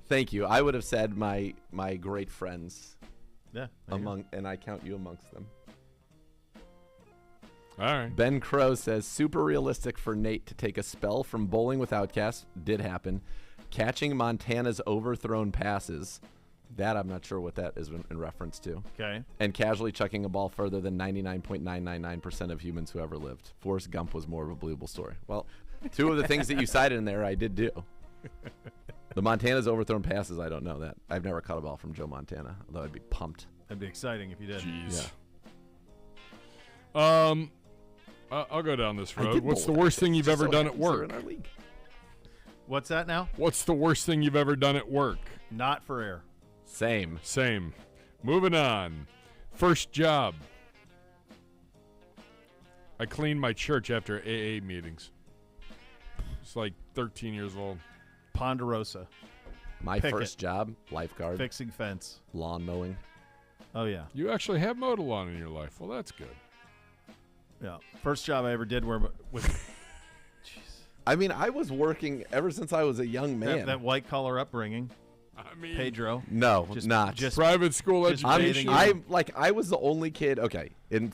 Thank you. I would have said my great friends. Yeah. And I count you amongst them. All right. Ben Crow says, super realistic for Nate to take a spell from Bowling with Outcast. Did happen. Catching Montana's overthrown passes. That I'm not sure what that is in reference to. Okay. And casually chucking a ball further than 99.999% of humans who ever lived. Forrest Gump was more of a believable story. Well, two of the things that you cited in there, I did do. The Montana's overthrown passes, I don't know that. I've never caught a ball from Joe Montana, although I'd be pumped. That'd be exciting if you did. Jeez. Yeah. I'll go down this road. What's the worst thing you've ever done at work? What's that now? What's the worst thing you've ever done at work? Not for air. Same. Moving on. First job. I cleaned my church after AA meetings. It's like 13 years old. Ponderosa. My first job, lifeguard. Fixing fence. Lawn mowing. Oh, yeah. You actually have mowed a lawn in your life. Well, that's good. Yeah. First job I ever did with I mean, I was working ever since I was a young man. that white collar upbringing. I mean, Pedro. No, Just- not. just private school just education. I was the only kid. Okay, in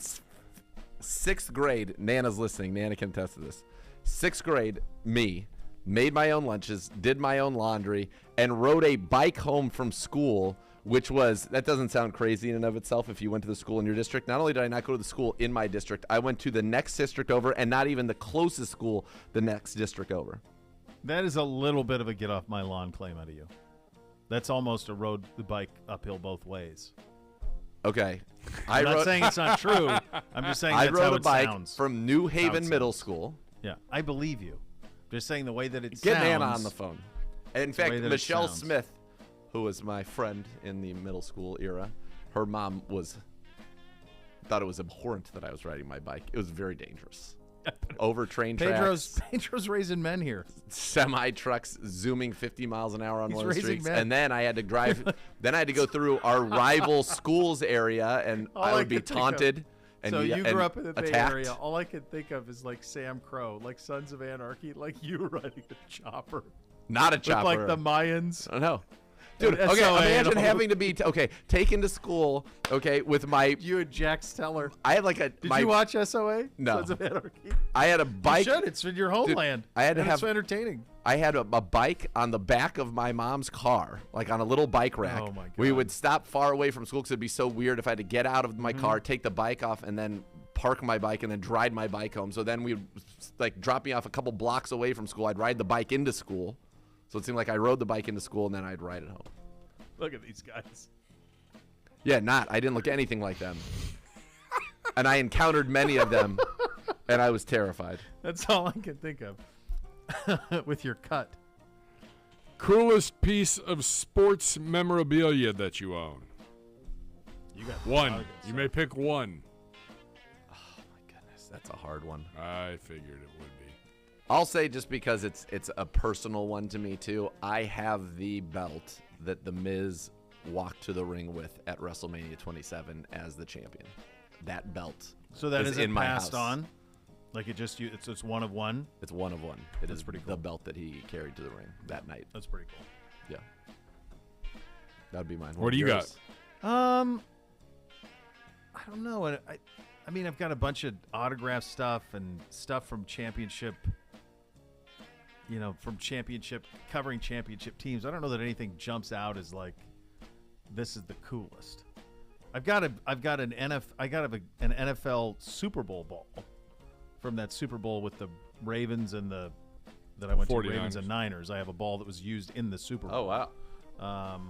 sixth grade, Nana's listening. Nana can attest to this. Sixth grade, me made my own lunches, did my own laundry, and rode a bike home from school. Which was, that doesn't sound crazy in and of itself if you went to the school in your district. Not only did I not go to the school in my district, I went to the next district over and not even the closest school the next district over. That is a little bit of a get off my lawn claim out of you. That's almost a rode the bike uphill both ways. Okay. I'm not saying it's not true. I'm just saying I that's rode how a it bike sounds. from New That's how Haven it Middle sounds. School. Yeah, I believe you. Just saying the way that it Get sounds. Nana on the phone. And in It's the way fact, that it Michelle sounds. Smith, who was my friend in the middle school era, her mom thought it was abhorrent that I was riding my bike. It was very dangerous. Over train tracks. Pedro's raising men here. Semi trucks zooming 50 miles an hour on He's one of the raising streets, men. and then I had to drive. Then I had to go through our rival schools area, and All I would be can think of- taunted. And so you and grew up in the Bay attacked. Area. All I can think of is like Sam Crow, like Sons of Anarchy, like you riding a chopper. Not a With chopper. like the Mayans. I know. Dude, And okay, SOA and imagine all having to be taken to school, with my. You and Jack Steller. I had like a. Did you watch SOA? No. Sons of Anarchy. I had a bike. You should. It's in your homeland. I had to and have. It's so entertaining. I had a bike on the back of my mom's car, like on a little bike rack. Oh, my God. We would stop far away from school because it'd be so weird if I had to get out of my car, take the bike off, and then park my bike and then ride my bike home. So then we would like drop me off a couple blocks away from school. I'd ride the bike into school. So it seemed like I rode the bike into school and then I'd ride it home. Look at these guys. Yeah, I didn't look anything like them. And I encountered many of them, and I was terrified. That's all I can think of with your cut. Coolest piece of sports memorabilia that you own? You got one. You may pick one. That's a hard one. I figured it would be. I'll say just because it's a personal one to me, too. I have the belt that The Miz walked to the ring with at WrestleMania 27 as the champion. That belt. So that is isn't in my passed house. on? Like it's one of one? It's one of one. It That's is pretty the belt that he carried to the ring that night. That's pretty cool. Yeah. That'd be mine. What do you got? I don't know. I mean, I've got a bunch of autograph stuff and stuff from championship, covering championship teams. I don't know that anything jumps out as like, this is the coolest. I've got an NFL Super Bowl ball from that Super Bowl with the Ravens and that I went to, 49ers. Ravens and Niners. I have a ball that was used in the Super Bowl. Oh wow.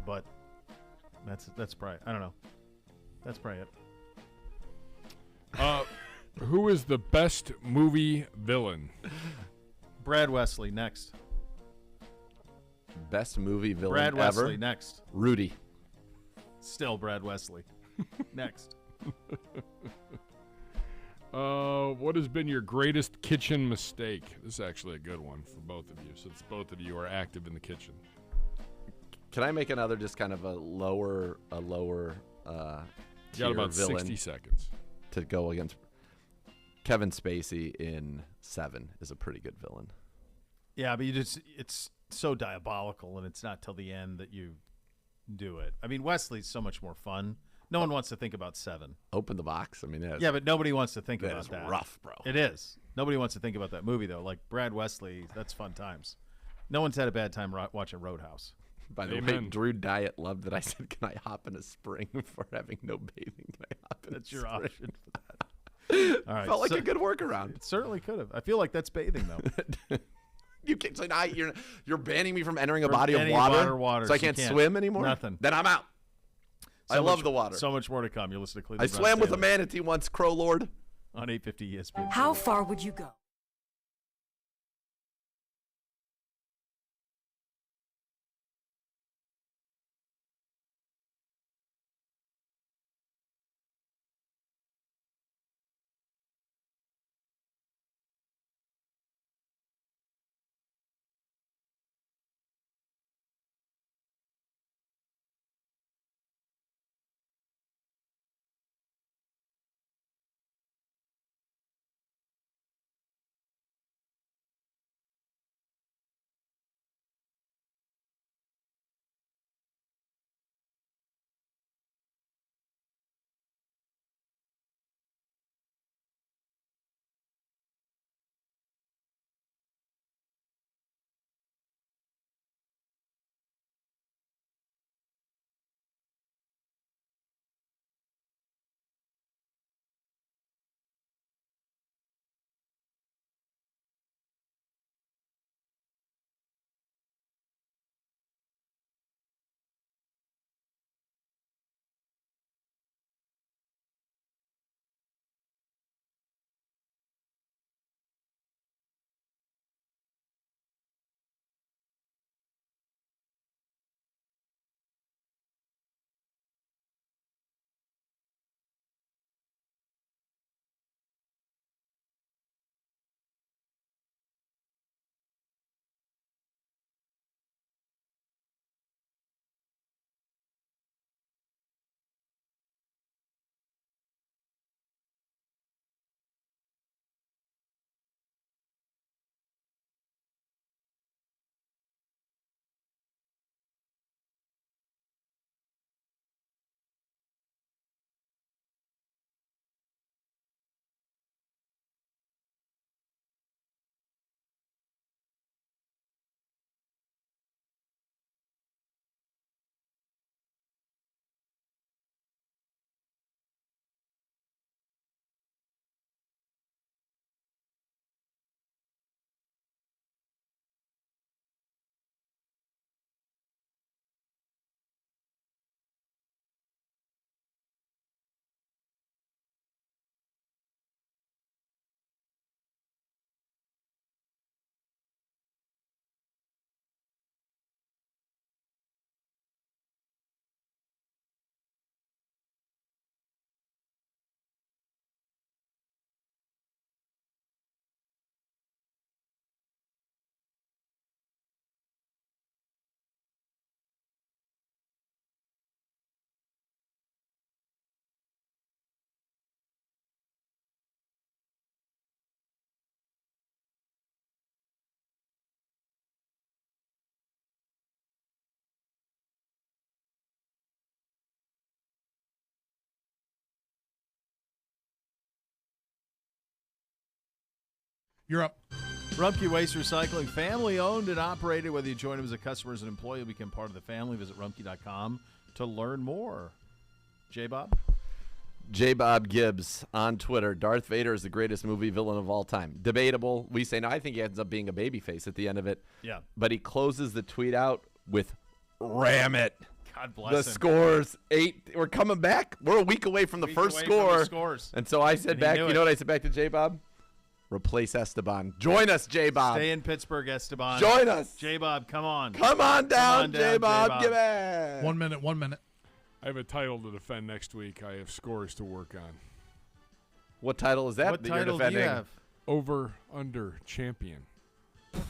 But that's probably, I don't know. That's probably it. Who is the best movie villain? Brad Wesley next. Best movie villain Brad ever? Wesley next. Rudy. Still Brad Wesley. Next. What has been your greatest kitchen mistake? This is actually a good one for both of you, since both of you are active in the kitchen. Can I make another just kind of a lower You got tier about villain 60 seconds. to go against? Kevin Spacey in Seven is a pretty good villain. Yeah, but it's so diabolical, and it's not till the end that you do it. I mean, Wesley's so much more fun. No one wants to think about Seven. Open the box. I mean, Yeah, but nobody wants to think that about is that. rough, bro. It is. Nobody wants to think about that movie, though. Like Brad Wesley, that's fun times. No one's had a bad time watching Roadhouse. By the way, Drew Diet loved that I said, "Can I hop in a spring for having no bathing? Can I hop in That's a your spring?" option for that. All right, Felt like a good workaround. It certainly could have. I feel like that's bathing, though. You can't. So now you're banning me from entering a From body of any water, water, so I so you can't swim anymore. Nothing. Then I'm out. I love the water. So much more to come. You're listening to I Cleveland swam Browns with a Daily manatee once, Crow Lord. on 850 ESPN. How far would you go? You're up. Rumpke Waste Recycling, family owned and operated. Whether you join them as a customer or as an employee, you'll become part of the family. Visit rumpke.com to learn more. J-Bob? J-Bob Gibbs on Twitter. Darth Vader is the greatest movie villain of all time. Debatable. We say no. I think he ends up being a babyface at the end of it. Yeah. But he closes the tweet out with "Ram it." God bless the him. Score's 8. We're coming back. We're a week away from the first score. Scores. And so I said And he back, knew you it. know what I said back to J-Bob? Replace Esteban. Join us, J-Bob. Stay in Pittsburgh, Esteban. Join us. J-Bob, come on. Come on down, J-Bob. J-Bob. Give it. 1 minute, 1 minute. I have a title to defend next week. I have scores to work on. What title is that What that title you're do you defending? have? Over, under, champion. Come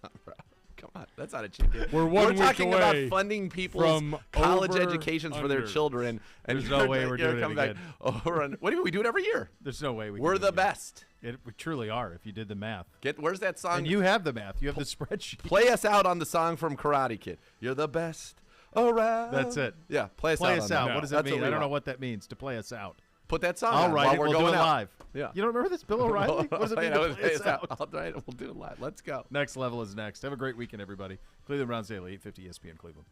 on, bro. Come on. That's not a champion. We're one week talking away about funding people's from college over, educations for their under. children. And There's no way we're you're doing it coming back again. over under. What do you mean? We do it every year. There's no way we We're can do the it. best. We truly are if you did the math. Where's that song? And you have the math. You have the spreadsheet. Play us out on the song from Karate Kid. You're the best around. That's it. Yeah, play us Play out. us on out. that. What does that That's mean? we I don't know want. what that means, to play us out. Put that song I'll on write while it. we're We'll going do it out. live. Yeah. You don't remember this, Bill O'Reilly? What does it mean to play us out? All right, we'll do it live. Let's go. Next level is next. Have a great weekend, everybody. Cleveland Browns Daily, 850 ESPN Cleveland.